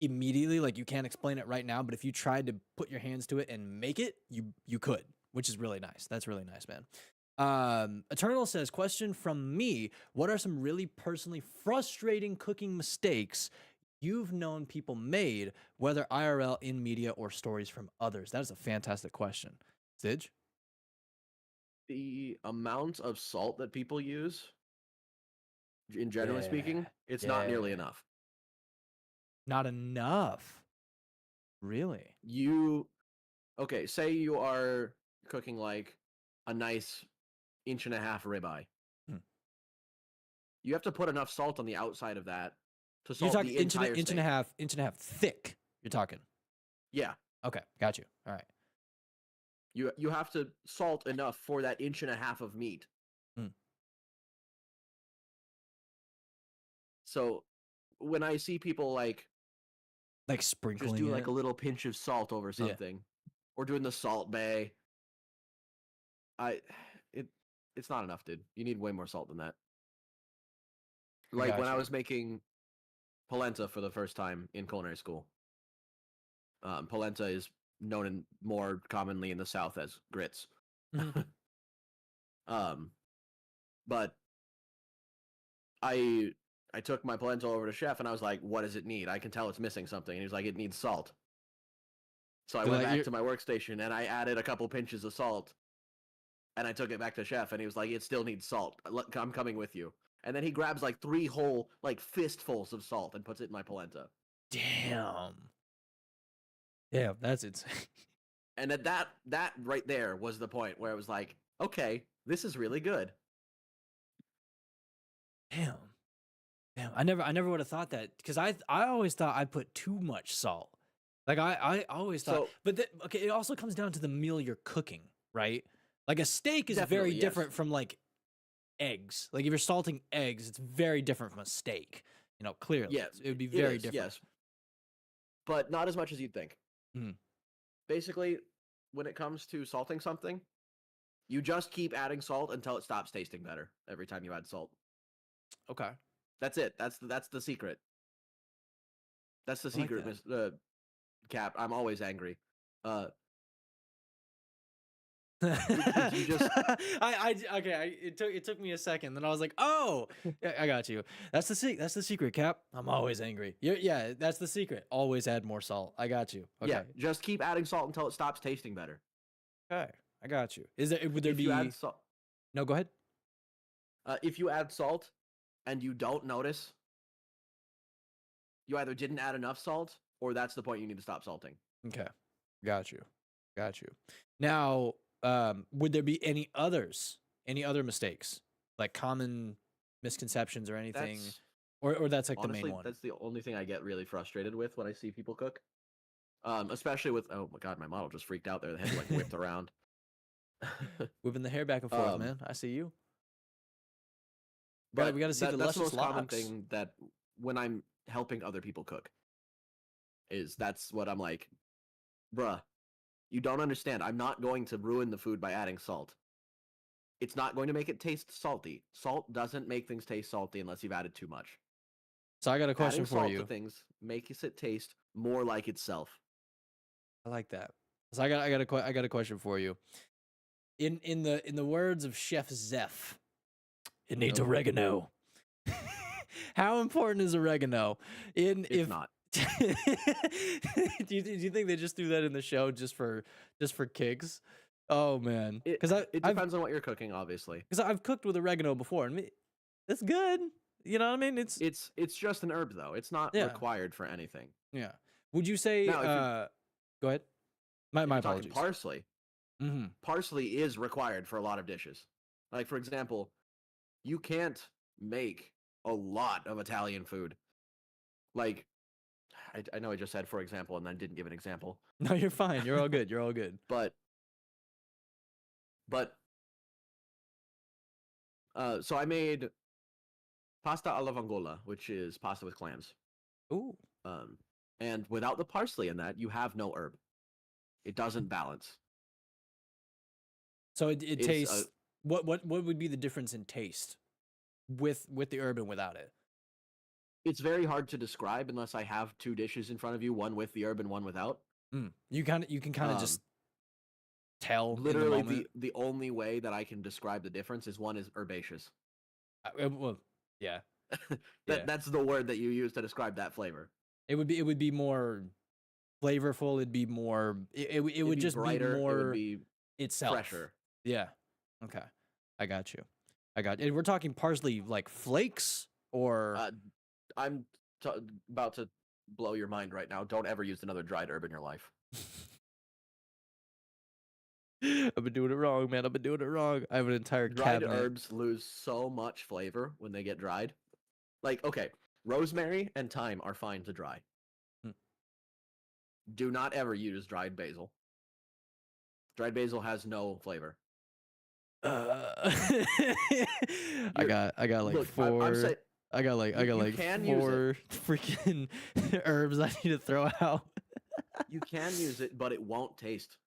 immediately, like you can't explain it right now, but if you tried to put your hands to it and make it, you could, which is really nice. That's really nice, man. Eternal says, question from me, what are some really personally frustrating cooking mistakes you've known people made, whether IRL, in media, or stories from others? That is a fantastic question. Stidge? The amount of salt that people use, in generally speaking, it's not nearly enough. Not enough? Really? Okay, say you are cooking like a nice 1.5 inch ribeye. You have to put enough salt on the outside of that to salt the entire steak. inch and a half thick, you're talking? Yeah. Okay, got you. All right. You have to salt enough for that 1.5 inch of meat. So when I see people like sprinkling, just do like a little pinch of salt over something, or doing the salt bay, it's not enough, dude. You need way more salt than that. Like when I was making polenta for the first time in culinary school. Polenta is known more commonly in the South as grits. But I took my polenta over to chef and I was like, "What does it need? I can tell it's missing something." And he's like, "It needs salt." So I went back to my workstation and I added a couple pinches of salt. And I took it back to chef and he was like, "It still needs salt. I'm coming with you." And then he grabs like 3 whole fistfuls of salt and puts it in my polenta. Damn. Yeah, that's insane. And at that right there was the point where it was like, okay, this is really good. Damn. I never would have thought that, because I always thought I put too much salt. Like I always thought, So- but okay, it also comes down to the meal you're cooking, right? Like a steak is very Definitely, yes. different from like eggs. Like if you're salting eggs, it's very different from a steak. You know, clearly, Yeah, it would be it very is, different. yes. But not as much as you'd think. Mhm. Basically, when it comes to salting something, you just keep adding salt until it stops tasting better every time you add salt. Okay. That's it. That's the secret. That's the I like secret, that. Cap. I'm always angry. you just- it took me a second, then I was like, oh, yeah, I got you. That's the secret, Cap. I'm always angry. Yeah, that's the secret. Always add more salt. I got you. Okay. Yeah, just keep adding salt until it stops tasting better. Okay, I got you. Would there If be you add salt, no? Go ahead. if you add salt and you don't notice, you either didn't add enough salt or that's the point you need to stop salting. Okay, got you. Now, would there be any other mistakes, like common misconceptions or anything, or that's like Honestly, the main one? that's the only thing I get really frustrated with when I see people cook. Especially with, oh my god, my model just freaked out there. The head like whipped around. Whipping the hair back and forth, man. I see you. We gotta see the that's the luscious most common locks. thing that when I'm helping other people cook is that's what I'm like, bruh, you don't understand. I'm not going to ruin the food by adding salt. It's not going to make it taste salty. Salt doesn't make things taste salty unless you've added too much. So I got a question Adding for salt you. to things makes it taste more like itself. I like that. So I got a question for you. In the words of Chef Zeph, it needs Okay. oregano. How important is oregano? It's not. do you think they just threw that in the show just for kicks? Oh man, It I've depends on what you're cooking, obviously. I've cooked with oregano before, and it's good. You know what I mean? It's just an herb though. It's not Yeah. required for anything. Yeah. Would you say? Now, if you're- Go ahead. My If you're talking apologies. parsley. Mm-hmm. Parsley is required for a lot of dishes. Like, for example, you can't make a lot of Italian food. Like, I know I just said for example and then didn't give an example. No, you're fine. You're all good. You're all good. But so I made pasta alla vangola, which is pasta with clams. Ooh. And without the parsley in that, you have no herb. It doesn't balance. So it It's, tastes. What would be the difference in taste with the herb and without it? It's very hard to describe unless I have two dishes in front of you, one with the herb and one without. You can kind of just tell. Literally, in the moment. the only way that I can describe the difference is one is herbaceous. Well, yeah. That's the word that you use to describe that flavor. It would be more flavorful. It'd be more. It It'd would be just brighter. be more It would be itself. fresher. Yeah. Okay. I got you. And we're talking parsley like flakes or. I'm about to blow your mind right now. Don't ever use another dried herb in your life. I've been doing it wrong, man. I've been doing it wrong. I have an entire Dried cabinet. herbs lose so much flavor when they get dried. Like, okay, rosemary and thyme are fine to dry. Do not ever use dried basil. Dried basil has no flavor. I got like Look, four. I'm saying, I got like you can use four freaking herbs I need to throw out. you can use it, but it won't taste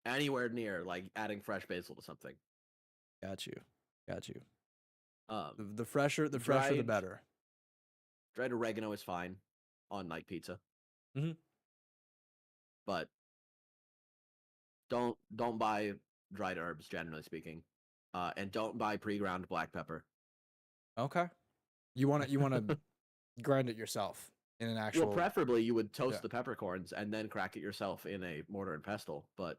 anywhere near like adding fresh basil to something. Got you. Um, The fresher, the dried- better. dried oregano is fine on like pizza. Mhm. But don't buy dried herbs, generally speaking, and don't buy pre-ground black pepper. Okay. You want to grind it yourself in an actual. Well, preferably you would toast Yeah. the peppercorns and then crack it yourself in a mortar and pestle. But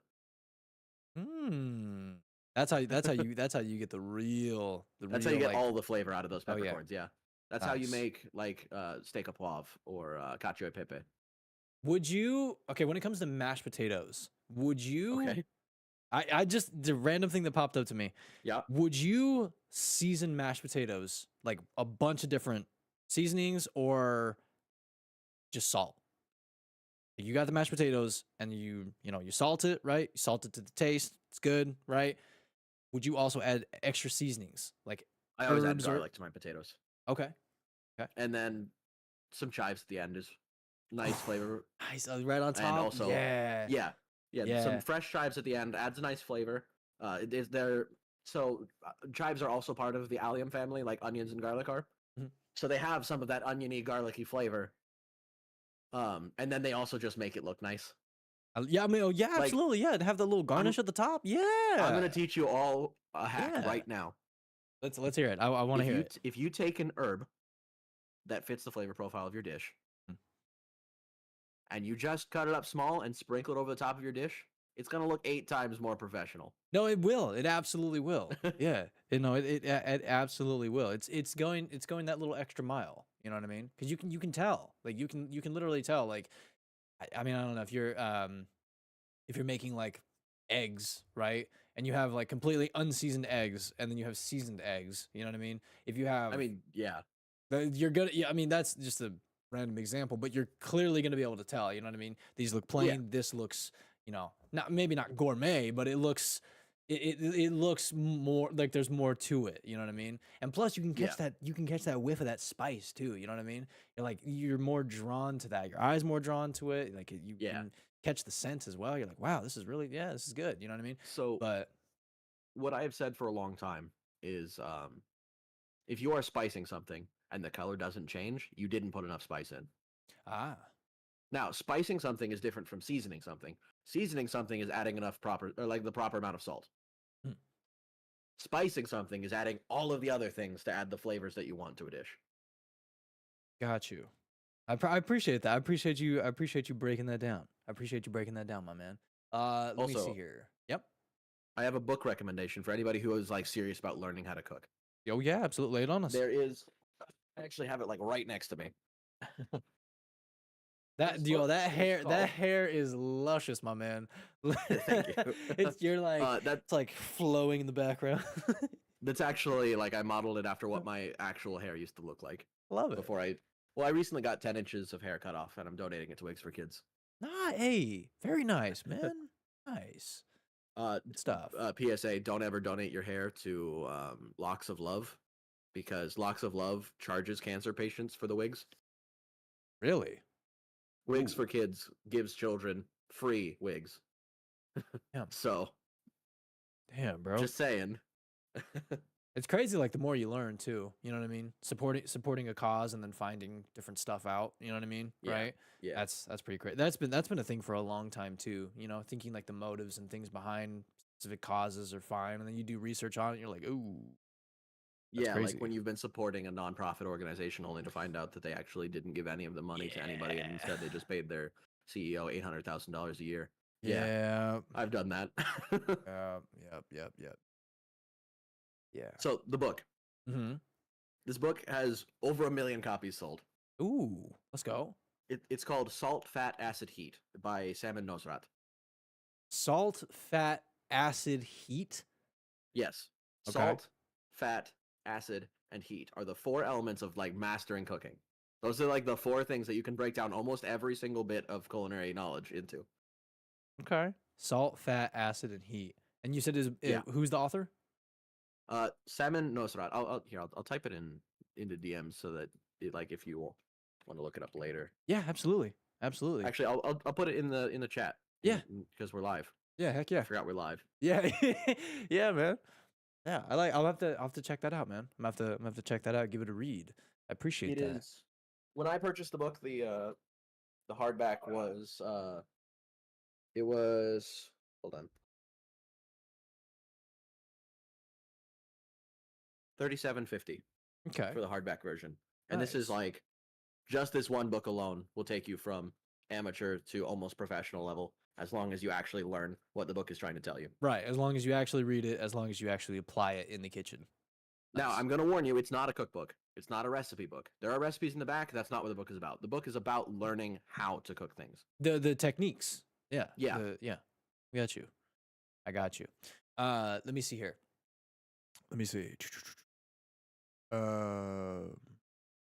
That's how you get the real. that's how you get all the flavor out of those Oh, yeah. peppercorns. Yeah, that's how you Nice. make like steak au poivre or cacio e pepe. Would you? Okay, when it comes to mashed potatoes, would you? Okay. I just the random thing that popped up to me. Yeah. Would you season mashed potatoes like a bunch of different seasonings or just salt? You got the mashed potatoes and you salt it, right? You salt it to the taste. It's good, right? Would you also add extra seasonings like I always add herbs or garlic to my potatoes, okay. and then some chives at the end is nice flavor. Nice, right on top. And also, yeah. some fresh chives at the end adds a nice flavor. It is there. So chives are also part of the allium family, like onions and garlic are. Mhm. So they have some of that oniony, garlicky flavor. And then they also just make it look nice. Yeah, I mean, oh, yeah, Like, absolutely. Yeah, to have the little garnish at the top. Yeah. I'm gonna teach you all a hack Yeah. right now. Let's hear it. I want to hear it. If you take an herb that fits the flavor profile of your dish, Mm. and you just cut it up small and sprinkle it over the top of your dish, it's gonna look 8 times more professional. No, it will. It absolutely will. Yeah. It absolutely will. It's going that little extra mile. You know what I mean? Because you can tell. Like you can literally tell. Like I mean, I don't know if you're making like eggs, right? And you have like completely unseasoned eggs, and then you have seasoned eggs. You know what I mean? If you have, I mean, yeah, you're gonna. Yeah, I mean that's just a random example, but you're clearly gonna be able to tell. You know what I mean? These look plain. This looks, not gourmet, but it looks. It looks more like there's more to it. You know what I mean? And plus, you can catch that whiff of that spice too. You know what I mean? You're more drawn to that. Your eyes more drawn to it. Like you can catch the scent as well. You're like, wow, this is good. You know what I mean? So, But what I have said for a long time is, if you are spicing something and the color doesn't change, you didn't put enough spice in. Now, spicing something is different from seasoning something. Seasoning something is adding the proper amount of salt. Hmm. Spicing something is adding all of the other things to add the flavors that you want to a dish. got you. I appreciate that. I appreciate you breaking that down. I appreciate you breaking that down, my man. Let me see Also- here. Yep. I have a book recommendation for anybody who is like serious about learning how to cook. Oh yeah, absolutely. Lay it on us. There is, I actually have it like right next to me. That This book that is hair called- that hair is luscious, my man. Thank you. You're like That's it's like flowing in the background. that's actually like I modeled it after what my actual hair used to look like Love it. before I recently got 10 inches of hair cut off and I'm donating it to Wigs for Kids. Hey, very nice, man. Nice. Good stuff. PSA: don't ever donate your hair to Locks of Love, because Locks of Love charges cancer patients for the wigs. Really? Wigs Ooh. for Kids gives children free wigs. Damn. So, Damn, bro. just saying. It's crazy, like the more you learn too. You know what I mean? Supporting a cause and then finding different stuff out. You know what I mean? Yeah, Right? yeah. That's pretty crazy. That's been a thing for a long time too. Thinking like the motives and things behind specific causes are fine, and then you do research on it, and you're like, ooh. That's Yeah, crazy. like when you've been supporting a nonprofit organization only to find out that they actually didn't give any of the money to anybody, and instead they just paid their CEO $800,000 a year. Yeah. I've done that. Yep. Yeah. So the book. Mm-hmm. This book has over 1 million copies sold. Ooh, let's go. It's called Salt, Fat, Acid, Heat by Salman Nosrat. Salt, fat, acid, heat. Yes. Okay. Salt, fat, acid, and heat are the 4 elements of like mastering cooking. Those are like the 4 things that you can break down almost every single bit of culinary knowledge into. Okay. Salt, fat, acid, and heat. And you said who's the author? Salman Nosrat. I'll type it into DMs so that if you want to look it up later. Yeah, absolutely. Actually, I'll put it in the chat. Yeah. Because we're live. Yeah, heck I yeah. forgot we're live. Yeah. Yeah, man. Yeah, I'll have to check that out, man. I'm gonna have to check that out, give it a read. I appreciate It that. is. When I purchased the book, the hardback was it was, hold on, $37.50 Okay. for the hardback version, and this is Nice. like just this one book alone will take you from amateur to almost professional level, as long as you actually learn what the book is trying to tell you. Right, as long as you actually read it, as long as you actually apply it in the kitchen. Now, Nice. I'm going to warn you, it's not a cookbook. It's not a recipe book. There are recipes in the back. That's not what the book is about. The book is about learning how to cook things. The techniques. Yeah. Yeah. Yeah. We got you. I got you. Let me see here. Let me see.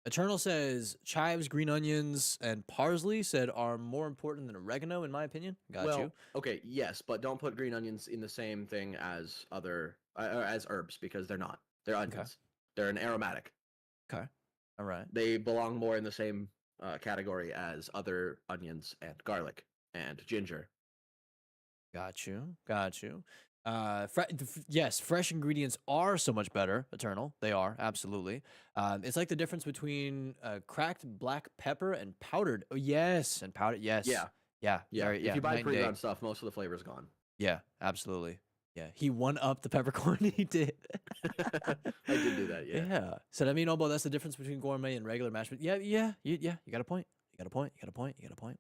Eternal says chives, green onions, and parsley said are more important than oregano, in my opinion. Got you. Okay, yes, but don't put green onions in the same thing as other as herbs because they're not. They're onions. They're an aromatic. Okay. All right. They belong more in the same category as other onions and garlic and ginger. Got you. Got you. Yes, fresh ingredients are so much better. Eternal, they are absolutely. It's like the difference between cracked black pepper and powdered. Oh yes, and powdered. Yes. Yeah. Yeah. Yeah. Very, If you buy night and day. pre-ground stuff, most of the flavor's gone. Yeah, absolutely. Yeah, he won up the peppercorn. He did. I did do that. Yeah. Yeah. Said, I mean, oh, but that's the difference between gourmet and regular mashed potatoes. Yeah. You got a point. You got a point. You got a point. You got a point.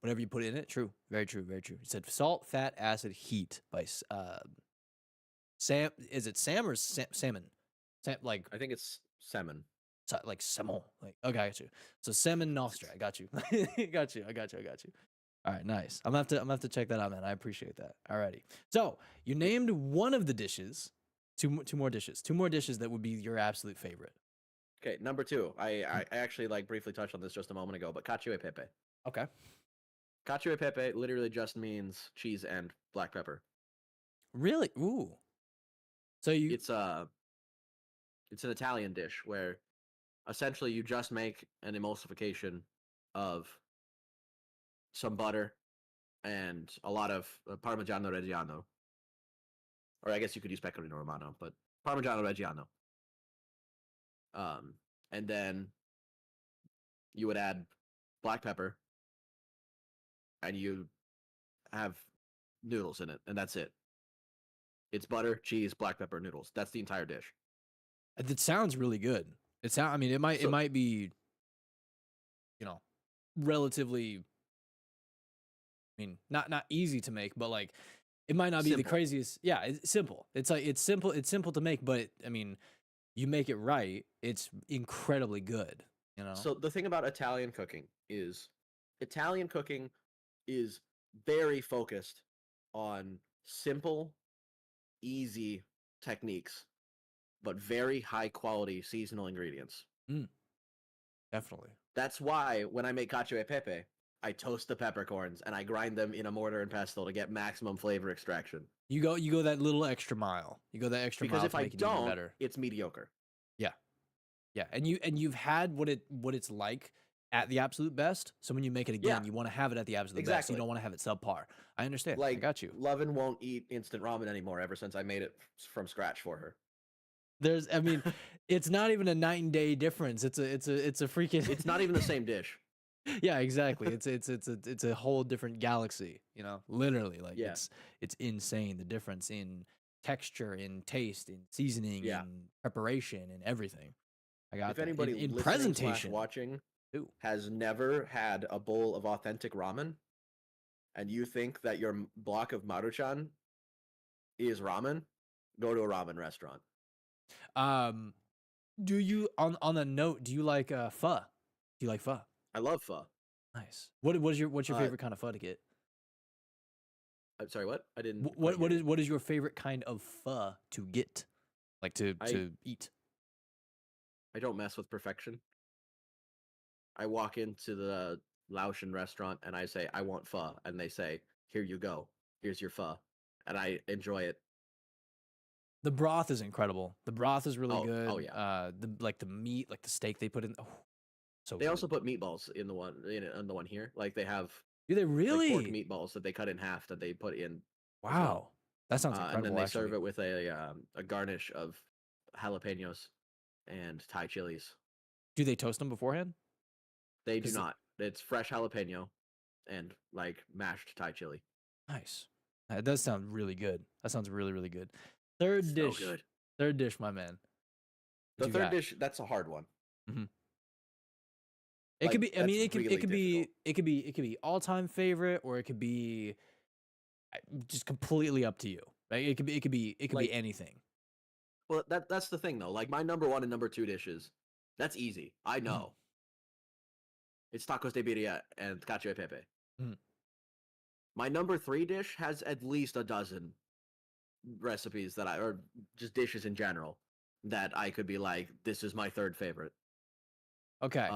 Whatever you put in it, true. Very true. Very true. He said salt, fat, acid, heat by Sam. Is it Sam or salmon? Like I think it's salmon. like salmon. Like okay, I got you. So salmon Nostra. I got you. I got you. All right, nice. I'm gonna have to check that out, man. I appreciate that. Alrighty. So you named one of the dishes. Two more dishes. Two more dishes that would be your absolute favorite. Okay, number 2. I actually like briefly touched on this just a moment ago, but cacio e pepe. Okay. Cacio e pepe literally just means cheese and black pepper. Really? Ooh. So It's an Italian dish where essentially you just make an emulsification of some butter and a lot of Parmigiano Reggiano. Or I guess you could use Pecorino Romano, but Parmigiano Reggiano. And then you would add black pepper and you have noodles in it, and that's it. It's butter, cheese, black pepper, noodles. That's the entire dish. it sounds really good. I mean, it might be, relatively. I mean, not easy to make, but like, it might not be the Simple. craziest. Yeah, it's simple. It's like it's simple. It's simple to make, but I mean, you make it right, it's incredibly good. So the thing about Italian cooking is very focused on simple, easy techniques, but very high quality seasonal ingredients. Definitely. That's why when I make cacio e pepe, I toast the peppercorns and I grind them in a mortar and pestle to get maximum flavor extraction. You go that little extra mile. You go that extra Because mile if to I make it even don't, better. it's mediocre. Yeah, and you've had what it's like at the absolute best. So when you make it again, Yeah. you want to have it at the absolute best. Exactly. You don't want to have it subpar. I understand. Like, I got you. Lovin won't eat instant ramen anymore ever since I made it from scratch for her. I mean, it's not even a night and day difference. It's a freaking. It's not even the same dish. Yeah, exactly. It's a whole different galaxy. Literally, like Yeah. it's insane the difference in texture, in taste, in seasoning, Yeah. in preparation, and everything. I got If that. anybody in listening presentation. / watching Ooh. has never had a bowl of authentic ramen, and you think that your block of Maruchan is ramen, go to a ramen restaurant. Do you on a note? Do you like pho? Do you like pho? I love pho. Nice. What's your favorite kind of pho to get? I'm sorry, what? I didn't. What is your favorite kind of pho to get? Like to eat? I don't mess with perfection. I walk into the Laotian restaurant and I say, I want pho. And they say, here you go. Here's your pho. And I enjoy it. The broth is incredible. The broth is really good. Oh, yeah. The meat, like the steak they put in. Oh, so They good. also put meatballs in the one here. Like they have Do they really? like pork meatballs that they cut in half that they put in. Wow. That sounds incredible. And then they actually. serve it with a garnish of jalapenos and Thai chilies. Do they toast them beforehand? They do not. It's fresh jalapeno and like mashed Thai chili. Nice. That does sound really good. That sounds really, really good. Third dish. So good. Third dish, my man. The third dish, that's a hard one. Mm-hmm. It could be. I mean, it could be all-time favorite, or it could be just completely up to you. Right? It could be anything. Well, that's the thing though. Like my number 1 and number 2 dishes, that's easy. I know. It's tacos de birria and cacio e pepe. My number 3 dish has at least a dozen recipes or just dishes in general that I could be like, this is my third favorite. Okay.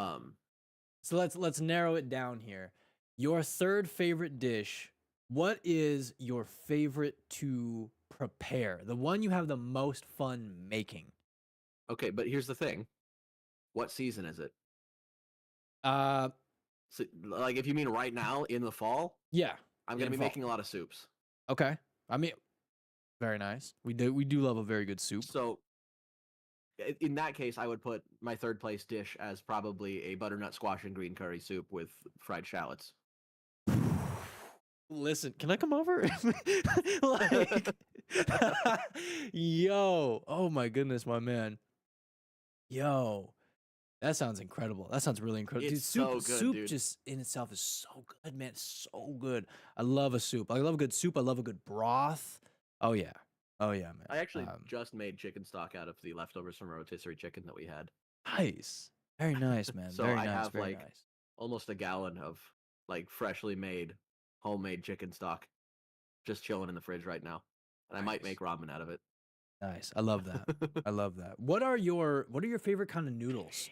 So let's narrow it down here. Your third favorite dish, what is your favorite to prepare? The one you have the most fun making? Okay, but here's the thing. What season is it? So, like, if you mean right now in the fall, Yeah. I'm going to be making a lot of soups. Okay. I mean, very nice. We do love a very good soup. So in that case, I would put my third place dish as probably a butternut squash and green curry soup with fried shallots. Listen, can I come over? Like, yo, oh my goodness, my man. Yo, that sounds incredible. That sounds really incredible. It's Dude, so good, soup dude. just in itself is so good, man. It's so good. I love a soup. I love a good soup. I love a good broth. Oh yeah. Oh yeah, man. I actually just made chicken stock out of the leftovers from a rotisserie chicken that we had. Nice. Very nice, man. So very I nice. have Very like nice. almost a gallon of like freshly made homemade chicken stock just chilling in the fridge right now. And I might make ramen out of it. Nice. I love that. I love that. What are your favorite kind of noodles?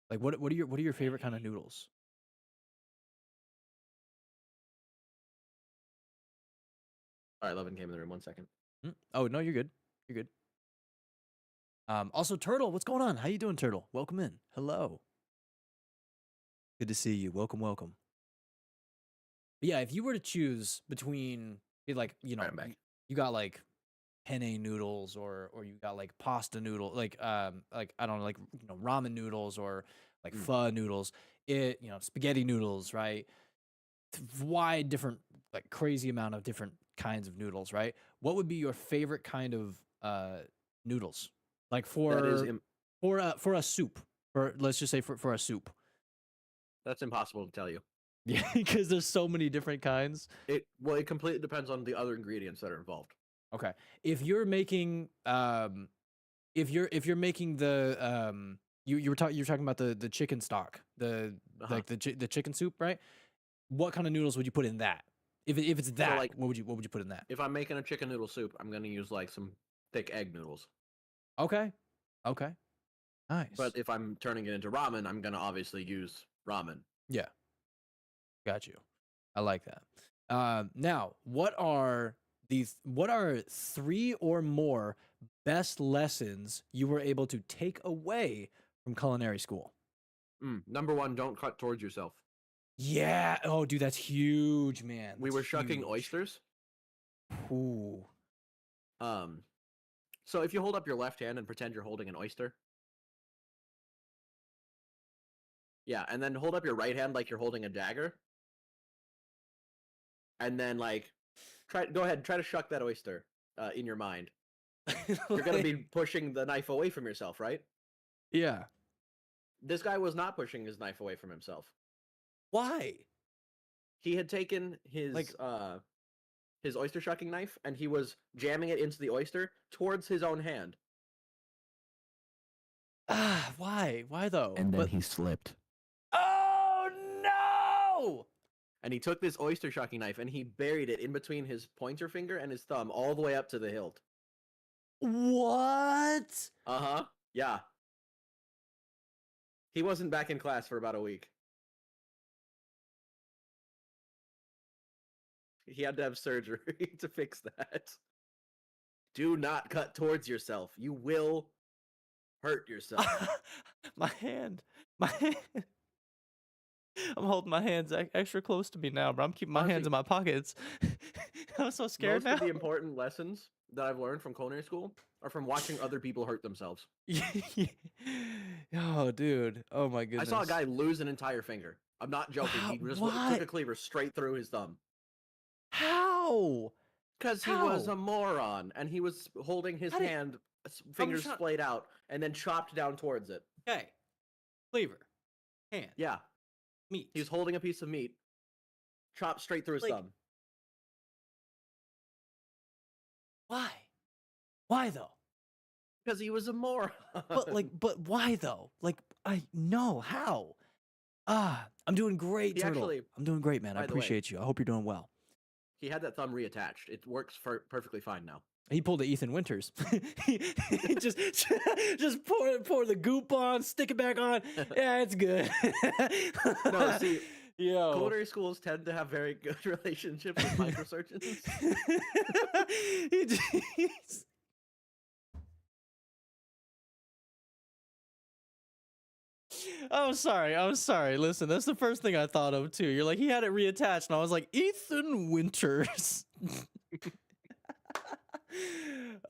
Like what are your favorite kind of noodles? All right, Levin came in the room. 1 second. Oh no, you're good. You're good. Also, Turtle, what's going on? How you doing, Turtle? Welcome in. Hello. Good to see you. Welcome, welcome. But yeah, if you were to choose between, like, you know, Right, I'm back. you got like penne noodles or you got like pasta noodle, like I don't know, like, you know, ramen noodles or like pho noodles, spaghetti noodles, right? Wide different, like crazy amount of different kinds of noodles, right? What would be your favorite kind of noodles? Like for a soup, let's just say for a soup. That's impossible to tell you. Yeah, because there's so many different kinds. It completely depends on the other ingredients that are involved. Okay, if you're making if you're making the you're talking about the chicken stock, like the chicken soup, right? What kind of noodles would you put in that? If it's that, so like, what would you put in that? If I'm making a chicken noodle soup, I'm gonna use like some thick egg noodles. Okay. Nice. But if I'm turning it into ramen, I'm gonna obviously use ramen. Yeah. Got you. I like that. Now, what are 3 or more best lessons you were able to take away from culinary school? Number 1, don't cut towards yourself. Yeah. Oh, dude, that's huge, man. We were shucking oysters. Ooh. So if you hold up your left hand and pretend you're holding an oyster. Yeah, and then hold up your right hand like you're holding a dagger. And then like go ahead, try to shuck that oyster in your mind. You're going to be pushing the knife away from yourself, right? Yeah. This guy was not pushing his knife away from himself. Why? He had taken his oyster shucking knife and he was jamming it into the oyster towards his own hand. Why? Why though? And then he slipped. Oh no! And he took this oyster shucking knife and he buried it in between his pointer finger and his thumb all the way up to the hilt. What? Uh-huh. Yeah. He wasn't back in class for about a week. He had to have surgery to fix that. Do not cut towards yourself. You will hurt yourself. My hand. I'm holding my hands extra close to me now, bro. I'm keeping my hands in my pockets. I'm so scared now. Most of the important lessons that I've learned from culinary school are from watching other people hurt themselves. Oh, dude. Oh, my goodness. I saw a guy lose an entire finger. I'm not joking. He just took a cleaver straight through his thumb. How? Because he was a moron, and he was holding his hand, fingers splayed out, and then chopped down towards it. Okay. Cleaver. Hand. Yeah. Meat. He was holding a piece of meat, chopped straight through his thumb. Why? Why though? Because he was a moron. But why though? Like, I know how. I'm doing great, Turtle. I'm doing great, man. I appreciate you. I hope you're doing well. He had that thumb reattached. It works perfectly fine now. He pulled a Ethan Winters. He just pour the goop on, stick it back on. Yeah, it's good. No, see, yo, culinary schools tend to have very good relationships with microsurgeons. I'm sorry. Listen, that's the first thing I thought of too. You're like, he had it reattached, and I was like, Ethan Winters.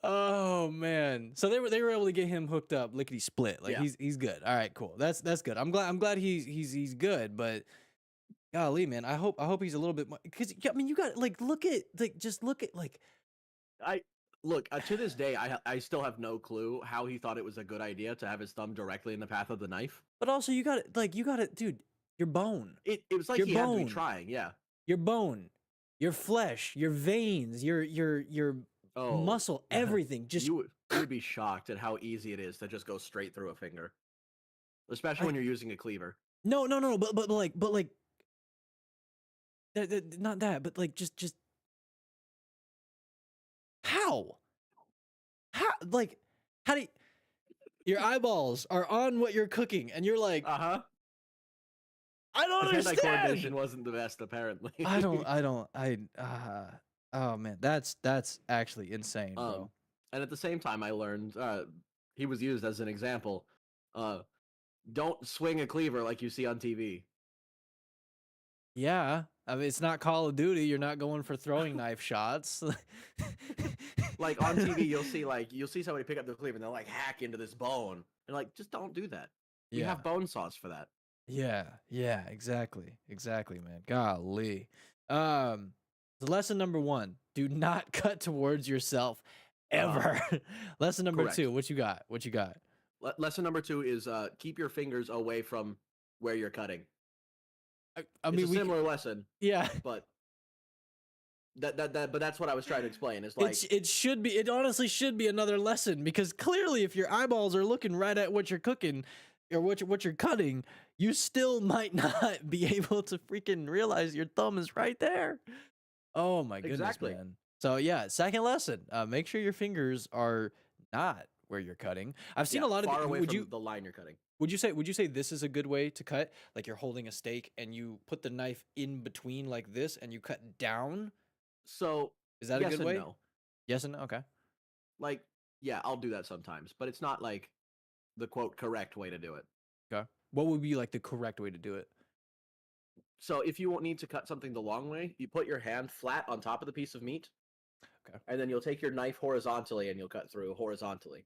Oh man. So they were able to get him hooked up, lickety split. Like Yeah. he's good. All right, cool. That's good. I'm glad he's good, but golly, man, I hope he's a little bit more, because I mean, you got like look at like To this day, I still have no clue how he thought it was a good idea to have his thumb directly in the path of the knife. but also you got it, dude, your bone. It was like Your he had to bone. be trying, yeah. Your bone, your flesh, your veins, your Oh, muscle, everything. Just you would be shocked at how easy it is to just go straight through a finger, especially when you're using a cleaver. no, but like not that, but like just how like how do you, your eyeballs are on what you're cooking, and you're like, Uh-huh. I don't His hand-eye understand. coordination wasn't the best, apparently. Oh man, that's actually insane, bro. And at the same time, I learned he was used as an example. Don't swing a cleaver like you see on TV. Yeah, I mean, it's not Call of Duty. You're not going for throwing knife shots. Like on TV, you'll see somebody pick up the cleaver and they'll like hack into this bone. And like, just don't do that. You Yeah. have bone saws for that. Yeah, exactly, man. Golly. The lesson number 1: do not cut towards yourself ever. Lesson number correct. 2: what you got? Lesson number 2 is keep your fingers away from where you're cutting. I mean, it's a similar lesson, yeah. but but that's what I was trying to explain. Is like It honestly should be another lesson, because clearly, if your eyeballs are looking right at what you're cooking or what you're cutting, you still might not be able to freaking realize your thumb is right there. Oh my goodness, Exactly. man. So yeah, second lesson: make sure your fingers are not where you're cutting. I've seen a lot of far away would from you the line you're cutting. would you say this is a good way to cut? Like you're holding a steak and you put the knife in between like this and you cut down? So Is that yes a good and way? no. Yes and no. Okay. Like, yeah, I'll do that sometimes, but it's not like the quote correct way to do it. Okay. What would be like the correct way to do it? So if you won't need to cut something the long way, you put your hand flat on top of the piece of meat. Okay. And then you'll take your knife horizontally and you'll cut through horizontally.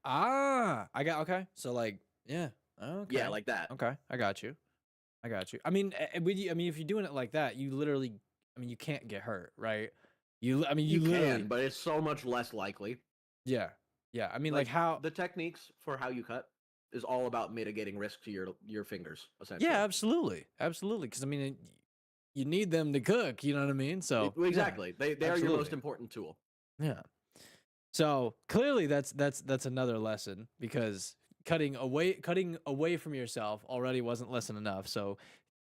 Okay. So like, yeah. Okay. Yeah, like that. Okay. I got you. I mean, if you're doing it like that, you literally, you can't get hurt, right? You literally can, but it's so much less likely. Yeah. I mean, like how the techniques for how you cut is all about mitigating risk to your fingers, essentially. Yeah, absolutely. Because you need them to cook, you know what I mean? So exactly. yeah, they are your most important tool. Yeah. So clearly that's another lesson, because cutting away from yourself already wasn't lesson enough. So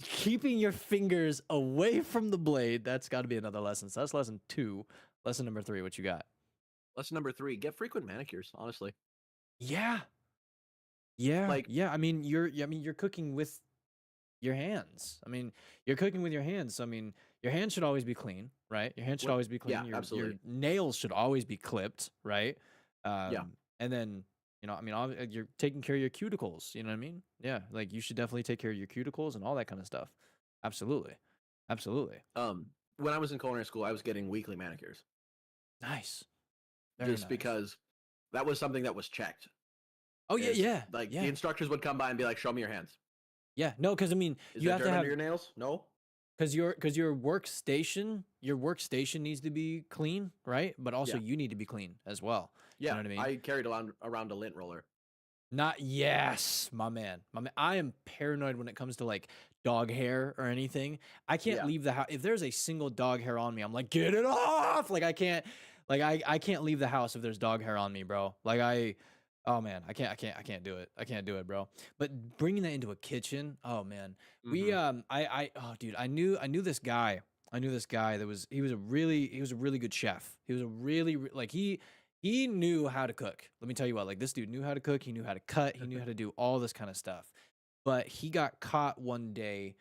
keeping your fingers away from the blade, that's got to be another lesson. So that's lesson 2. Lesson number 3, what you got? Lesson number 3, get frequent manicures, honestly. Yeah. I mean, you're cooking with your hands. You're cooking with your hands. So, your hands should always be clean, right? Your hands should always be clean. Yeah, your absolutely. nails should always be clipped, right? Yeah. And then, you're taking care of your cuticles, you know what I mean? Yeah, like you should definitely take care of your cuticles and all that kind of stuff. Absolutely. When I was in culinary school, I was getting weekly manicures. Nice. Just because that was something that was checked. Oh yeah. Like the instructors would come by and be like, "Show me your hands." Yeah, no, because Is you there have dirt to have under your nails. No, because your workstation needs to be clean, right? But also you need to be clean as well. Yeah, you know what I mean. I carried around a lint roller. My man. I am paranoid when it comes to like dog hair or anything. I can't leave the house if there's a single dog hair on me. I'm like, get it off! Like I can't leave the house if there's dog hair on me, bro. Oh man, I can't do it. I can't do it, bro. But bringing that into a kitchen, oh man, we oh dude, I knew this guy I knew this guy that he was a really good chef. He was a really like he knew how to cook. Let me tell you what, like this dude knew how to cook. He knew how to cut. He knew how to do all this kind of stuff. But he got caught one day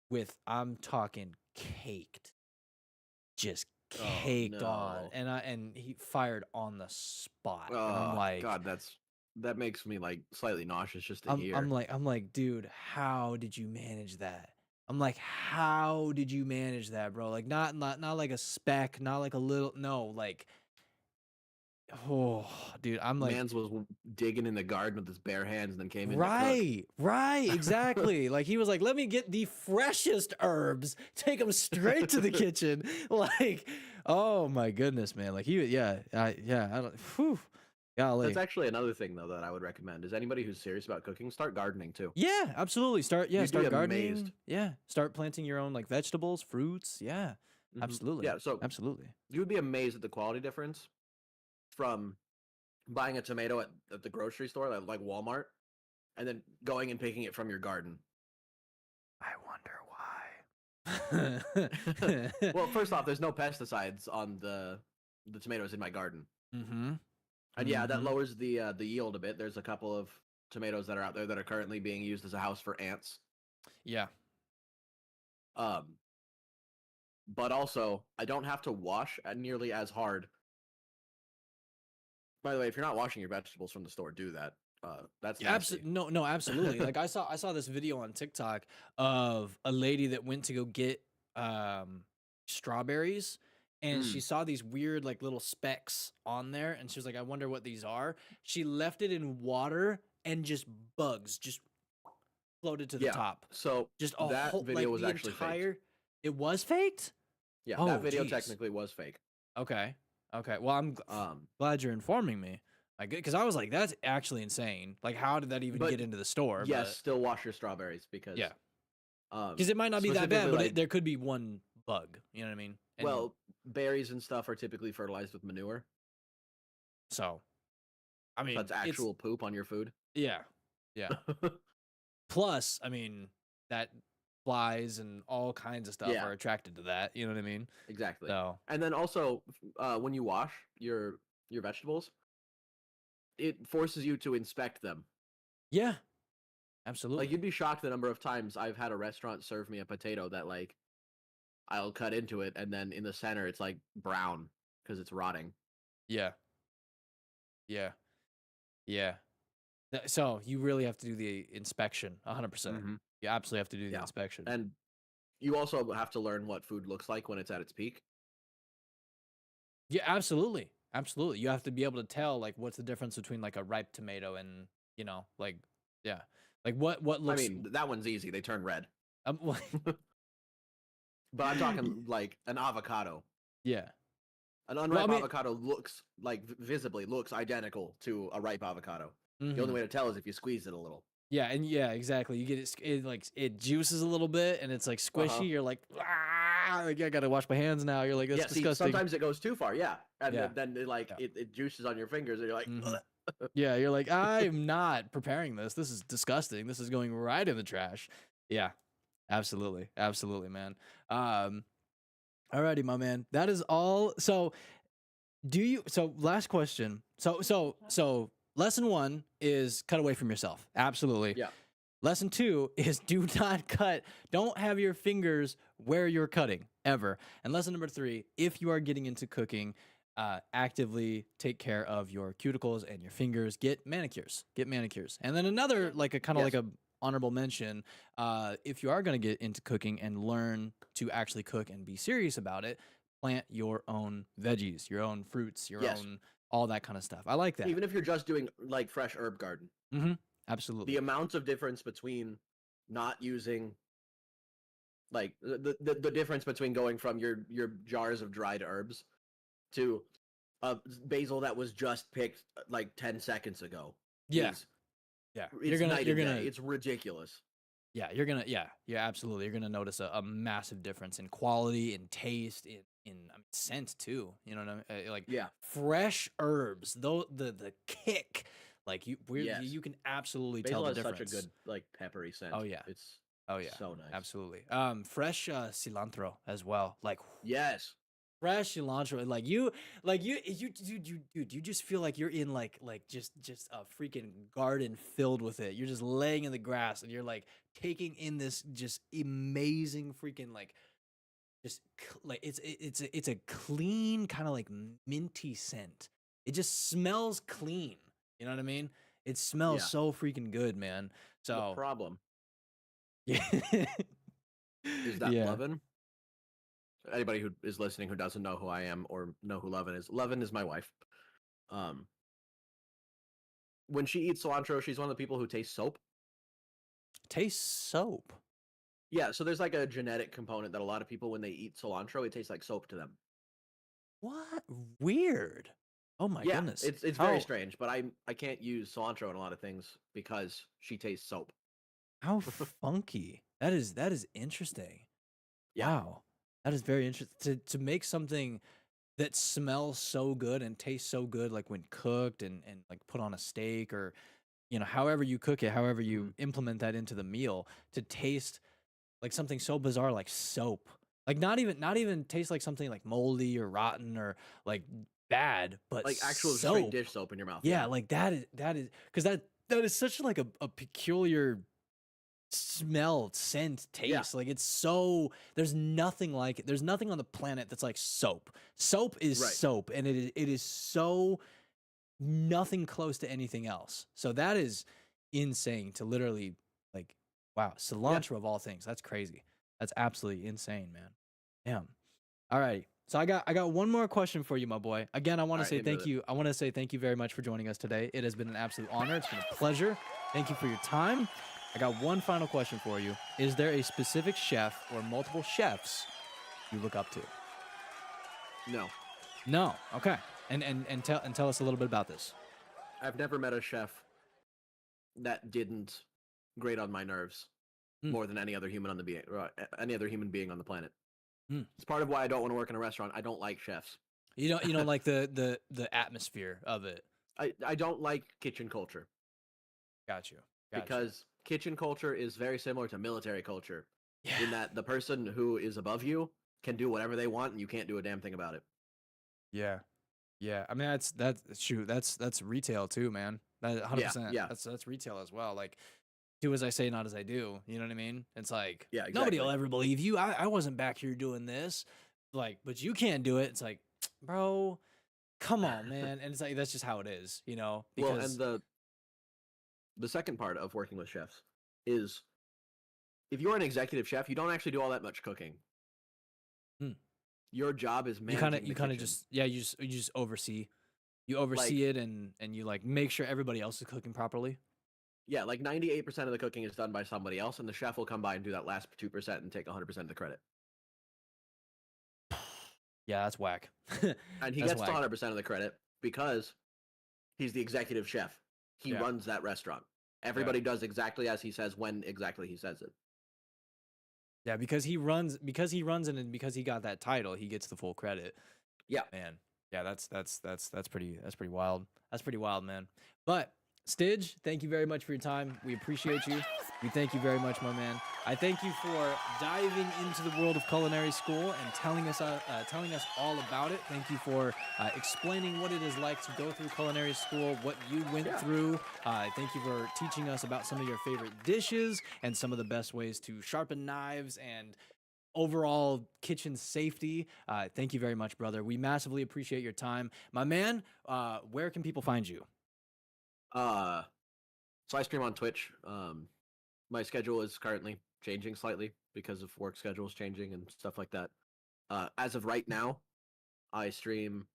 with, I'm talking caked, just caked on, and he fired on the spot. And I'm like, God, that makes me like slightly nauseous just to hear. I'm like, dude, how did you manage that? I'm like, how did you manage that, bro? Like, not like a speck, not like a little, no, like, oh, dude, I'm like, Mans was digging in the garden with his bare hands and then came in. Right, exactly. Like he was like, let me get the freshest herbs, take them straight to the kitchen. Like, oh my goodness, man. Like I don't. Whew, golly. That's actually another thing though that I would recommend is anybody who's serious about cooking, start gardening too. Yeah, absolutely. Start gardening. Amazed. Yeah, start planting your own like vegetables, fruits. Yeah, absolutely. Yeah, so absolutely. You would be amazed at the quality difference from buying a tomato at the grocery store, like Walmart, and then going and picking it from your garden. I wonder why. Well, first off, there's no pesticides on the tomatoes in my garden. Mm-hmm. And yeah, that lowers the yield a bit. There's a couple of tomatoes that are out there that are currently being used as a house for ants. Yeah. But also, I don't have to wash nearly as hard. By the way, if you're not washing your vegetables from the store, do that. That's nasty. No, absolutely. Like I saw this video on TikTok of a lady that went to go get strawberries, and she saw these weird like little specks on there, and she was like, I wonder what these are. She left it in water, and just bugs just floated to the top. So just that video was actually faked. It was faked? Yeah, that video technically was fake. Okay. Well, I'm glad you're informing me. Because I was like, that's actually insane. Like, how did that even get into the store? Yes, still wash your strawberries because because it might not be that bad, but there could be one bug. You know what I mean? And well, berries and stuff are typically fertilized with manure. So, I mean, that's actual poop on your food. Yeah. Plus, I mean, that flies and all kinds of stuff are attracted to that. You know what I mean? Exactly. So, and then also, when you wash your vegetables, it forces you to inspect them. Yeah, absolutely. Like, you'd be shocked the number of times I've had a restaurant serve me a potato that, like, I'll cut into it, and then in the center it's like brown because it's rotting. Yeah. So you really have to do the inspection, 100%. You absolutely have to do the inspection. And you also have to learn what food looks like when it's at its peak. Yeah, absolutely. You have to be able to tell, like, what's the difference between, like, a ripe tomato and, you know, like, like what looks. I mean, that one's easy. They turn red. Well, but I'm talking like an avocado. Yeah. An unripe avocado looks like visibly looks identical to a ripe avocado. The only way to tell is if you squeeze it a little. Yeah, and exactly. You get it like it juices a little bit, and it's like squishy. You're like, like, I gotta wash my hands now. You're like, that's disgusting. Sometimes it goes too far, and then it juices on your fingers, and you're like, yeah, you're like, I'm not preparing this. This is disgusting. This is going right in the trash. Yeah, absolutely, man. Alrighty, my man. That is all. So, last question. So. Lesson 1 is cut away from yourself. Absolutely. Yeah. Lesson 2 is do not cut. Don't have your fingers where you're cutting ever. And lesson number 3, if you are getting into cooking, actively take care of your cuticles and your fingers. Get manicures. And then another like a honorable mention. If you are going to get into cooking and learn to actually cook and be serious about it, plant your own veggies, your own fruits, your own. All that kind of stuff. I like that. Even if you're just doing like fresh herb garden. Absolutely. The amount of difference between not using, like the difference between going from your jars of dried herbs to basil that was just picked like 10 seconds ago. Yeah. It's ridiculous. Yeah, absolutely. You're gonna notice a massive difference in quality, in taste, in scent too. You know what I mean? Fresh herbs, though the kick, like you can absolutely tell the difference. Basil has such a good like peppery scent. Oh yeah, it's Oh yeah, So nice. absolutely. Fresh cilantro as well. Like Yes. fresh cilantro, dude, you just feel like you're in just a freaking garden filled with it. You're just laying in the grass and you're like taking in this just amazing freaking it's a clean kind of like minty scent. It just smells clean. You know what I mean? It smells Yeah. so freaking good, man. The So problem yeah, is that yeah. Lovin. Anybody who is listening who doesn't know who I am or know who Lovin is my wife. When she eats cilantro, she's one of the people who tastes soap. Tastes soap. Yeah, so there's like a genetic component that a lot of people, when they eat cilantro, it tastes like soap to them. What? Weird. Oh my Yeah, goodness. it's very strange, but I can't use cilantro in a lot of things because she tastes soap. How funky. That is interesting. Yeah. Wow. That is very interesting. To make something that smells so good and tastes so good, like when cooked and like put on a steak or however you cook it, however you implement that into the meal, to taste like something so bizarre like soap. Like not even taste like something like moldy or rotten or like bad, but Like actual soap. straight dish soap in your mouth. Yeah, like that is because that is such like a peculiar smell, scent, taste. Like it's so there's nothing like it. There's nothing on the planet that's like soap. Soap is Right. soap, and it is so nothing close to anything else. So that is insane to literally like wow, cilantro of all things. That's crazy. That's absolutely insane, man. Damn. All right. So I got one more question for you, my boy. Again, I want to All right, say into thank it. you. I want to say thank you very much for joining us today. It has been an absolute honor. It's been a pleasure. Thank you for your time. I got one final question for you. Is there a specific chef or multiple chefs you look up to? No. No. Okay. And tell us a little bit about this. I've never met a chef that didn't grate on my nerves more than any other human on any other human being on the planet. It's part of why I don't want to work in a restaurant. I don't like chefs. You don't like the atmosphere of it. I don't like kitchen culture. Got you. Because kitchen culture is very similar to military culture in that the person who is above you can do whatever they want and you can't do a damn thing about it. Yeah. Yeah. I mean that's retail too, man. That 100%. Yeah. That's retail as well. Like do as I say, not as I do. You know what I mean? It's like exactly. Nobody will ever believe you. I wasn't back here doing this. Like, but you can't do it. It's like, bro, come on, man. And it's like that's just how it is, Because well, and the second part of working with chefs is if you're an executive chef, you don't actually do all that much cooking. Your job is managing. You kind of just you just oversee. You oversee it and you like make sure everybody else is cooking properly. Yeah, like 98% of the cooking is done by somebody else, and the chef will come by and do that last 2% and take 100% of the credit. Yeah, that's whack. And he gets 100% of the credit because he's the executive chef. He runs that restaurant. Everybody does exactly as he says when exactly he says it. Yeah, because he runs it and because he got that title, he gets the full credit. Yeah. Man. Yeah, that's pretty wild. That's pretty wild, man. But Styg, thank you very much for your time. We appreciate you. We thank you very much, my man. I thank you for diving into the world of culinary school and telling us all about it. Thank you for explaining what it is like to go through culinary school, what you went through. Thank you for teaching us about some of your favorite dishes and some of the best ways to sharpen knives and overall kitchen safety. Thank you very much, brother. We massively appreciate your time. My man, where can people find you? So I stream on Twitch. My schedule is currently changing slightly because of work schedules changing and stuff like that. As of right now, I stream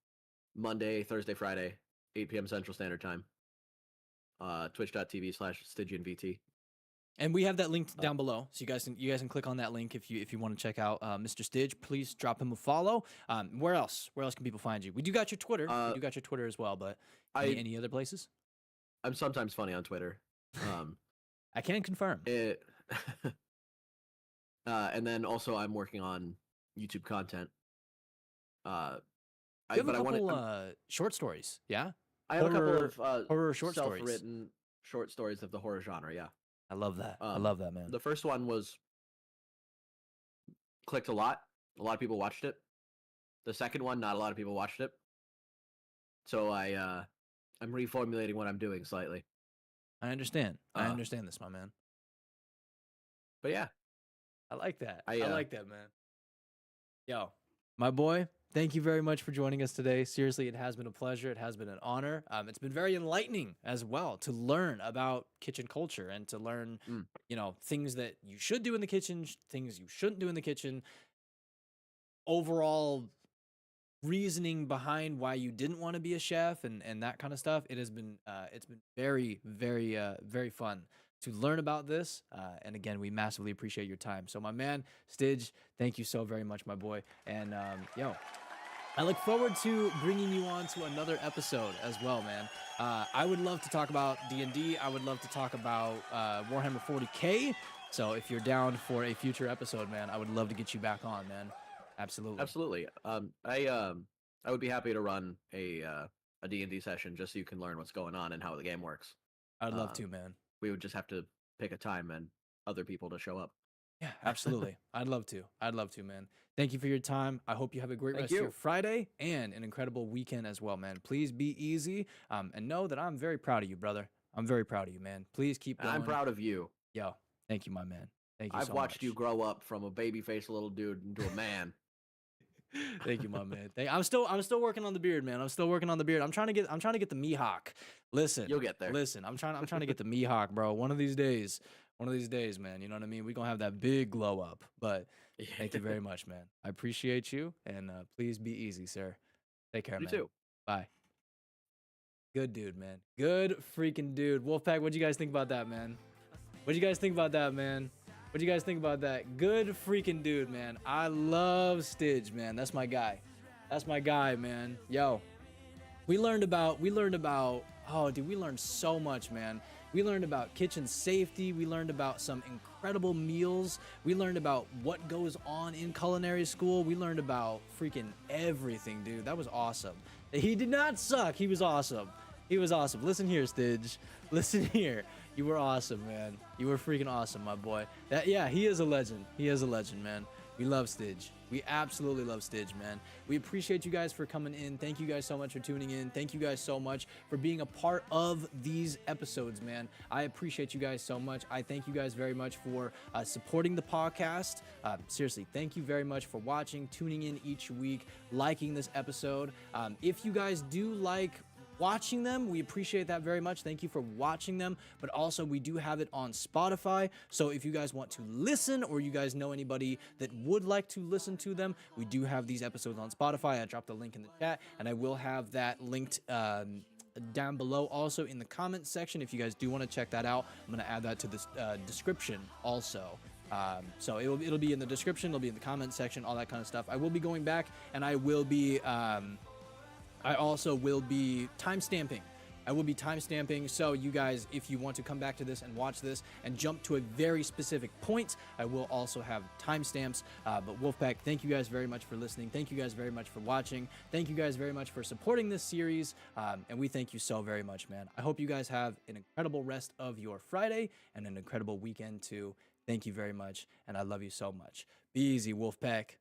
Monday, Thursday, Friday, 8 p.m. Central Standard Time. Twitch.tv/StygianVT. And we have that link down below, so you guys can click on that link if you want to check out Mr. Styg. Please drop him a follow. Where else can people find you? We do got your Twitter. We do got your Twitter as well, but any other places? I'm sometimes funny on Twitter. I can confirm. And then also I'm working on YouTube content. You have a couple short stories, yeah? I have a couple of horror short stories. self-written short stories of the horror genre, yeah. I love that. I love that, man. The first one was clicked a lot. A lot of people watched it. The second one, not a lot of people watched it. So I'm reformulating what I'm doing slightly. I understand. I Uh, understand this, my man. But yeah, I like that. I, I like that, man. Yo, my boy, thank you very much for joining us today. Seriously, it has been a pleasure. It has been an honor. It's been very enlightening as well to learn about kitchen culture and to learn, Mm. things that you should do in the kitchen, things you shouldn't do in the kitchen, overall reasoning behind why you didn't want to be a chef and that kind of stuff. It has been it's been very, very, very fun to learn about this. And again, we massively appreciate your time. So my man, Styg, thank you so very much, my boy. And yo, I look forward to bringing you on to another episode as well, man. I would love to talk about D&D. I would love to talk about Warhammer 40K. So if you're down for a future episode, man, I would love to get you back on, man. Absolutely. Absolutely. I would be happy to run a D&D session just so you can learn what's going on and how the game works. I'd love to, man. We would just have to pick a time and other people to show up. Yeah, absolutely. I'd love to. I'd love to, man. Thank you for your time. I hope you have a great Thank rest of you. your Friday and an incredible weekend as well, man. Please be easy. And know that I'm very proud of you, brother. I'm very proud of you, man. Please keep going. I'm proud of you. Yo, thank you, my man. Thank you I've so watched much. you grow up from a baby-faced little dude into a man. Thank you, my man. I'm still working on the beard, man. I'm still working on the beard. I'm trying to get the Mihawk. Listen. You'll get there. Listen, I'm trying to get the Mihawk, bro. One of these days, man. You know what I mean? We're gonna have that big glow up. But thank you very much, man. I appreciate you, and please be easy, sir. Take care, You man. too. Bye. Good dude, man. Good freaking dude. Wolfpack, what'd you guys think about that, man? What'd you guys think about that, man? What'd you guys think about that? Good freaking dude, man. I love Styg, man. That's my guy. That's my guy, man. Yo, we learned about, oh, dude, we learned so much, man. We learned about kitchen safety. We learned about some incredible meals. We learned about what goes on in culinary school. We learned about freaking everything, dude. That was awesome. He did not suck. He was awesome. He was awesome. Listen here, Styg. Listen here. You were awesome, man. You were freaking awesome, my boy. Yeah, he is a legend. He is a legend, man. We love Styg. We absolutely love Styg, man. We appreciate you guys for coming in. Thank you guys so much for tuning in. Thank you guys so much for being a part of these episodes, man. I appreciate you guys so much. I thank you guys very much for supporting the podcast. Seriously, thank you very much for watching, tuning in each week, liking this episode. If you guys do like watching them, we appreciate that very much. Thank you for watching them, but also we do have it on Spotify, so if you guys want to listen or you guys know anybody that would like to listen to them, we do have these episodes on Spotify. I dropped a link in the chat, and I will have that linked down below also in the comment section. If you guys do want to check that out, I'm going to add that to the description also. So it'll be in the description, it'll be in the comment section, all that kind of stuff. I will be going back, and I will be I also will be timestamping. I will be timestamping, so you guys, if you want to come back to this and watch this and jump to a very specific point, I will also have timestamps. But Wolfpack, thank you guys very much for listening. Thank you guys very much for watching. Thank you guys very much for supporting this series, and we thank you so very much, man. I hope you guys have an incredible rest of your Friday and an incredible weekend too. Thank you very much, and I love you so much. Be easy, Wolfpack.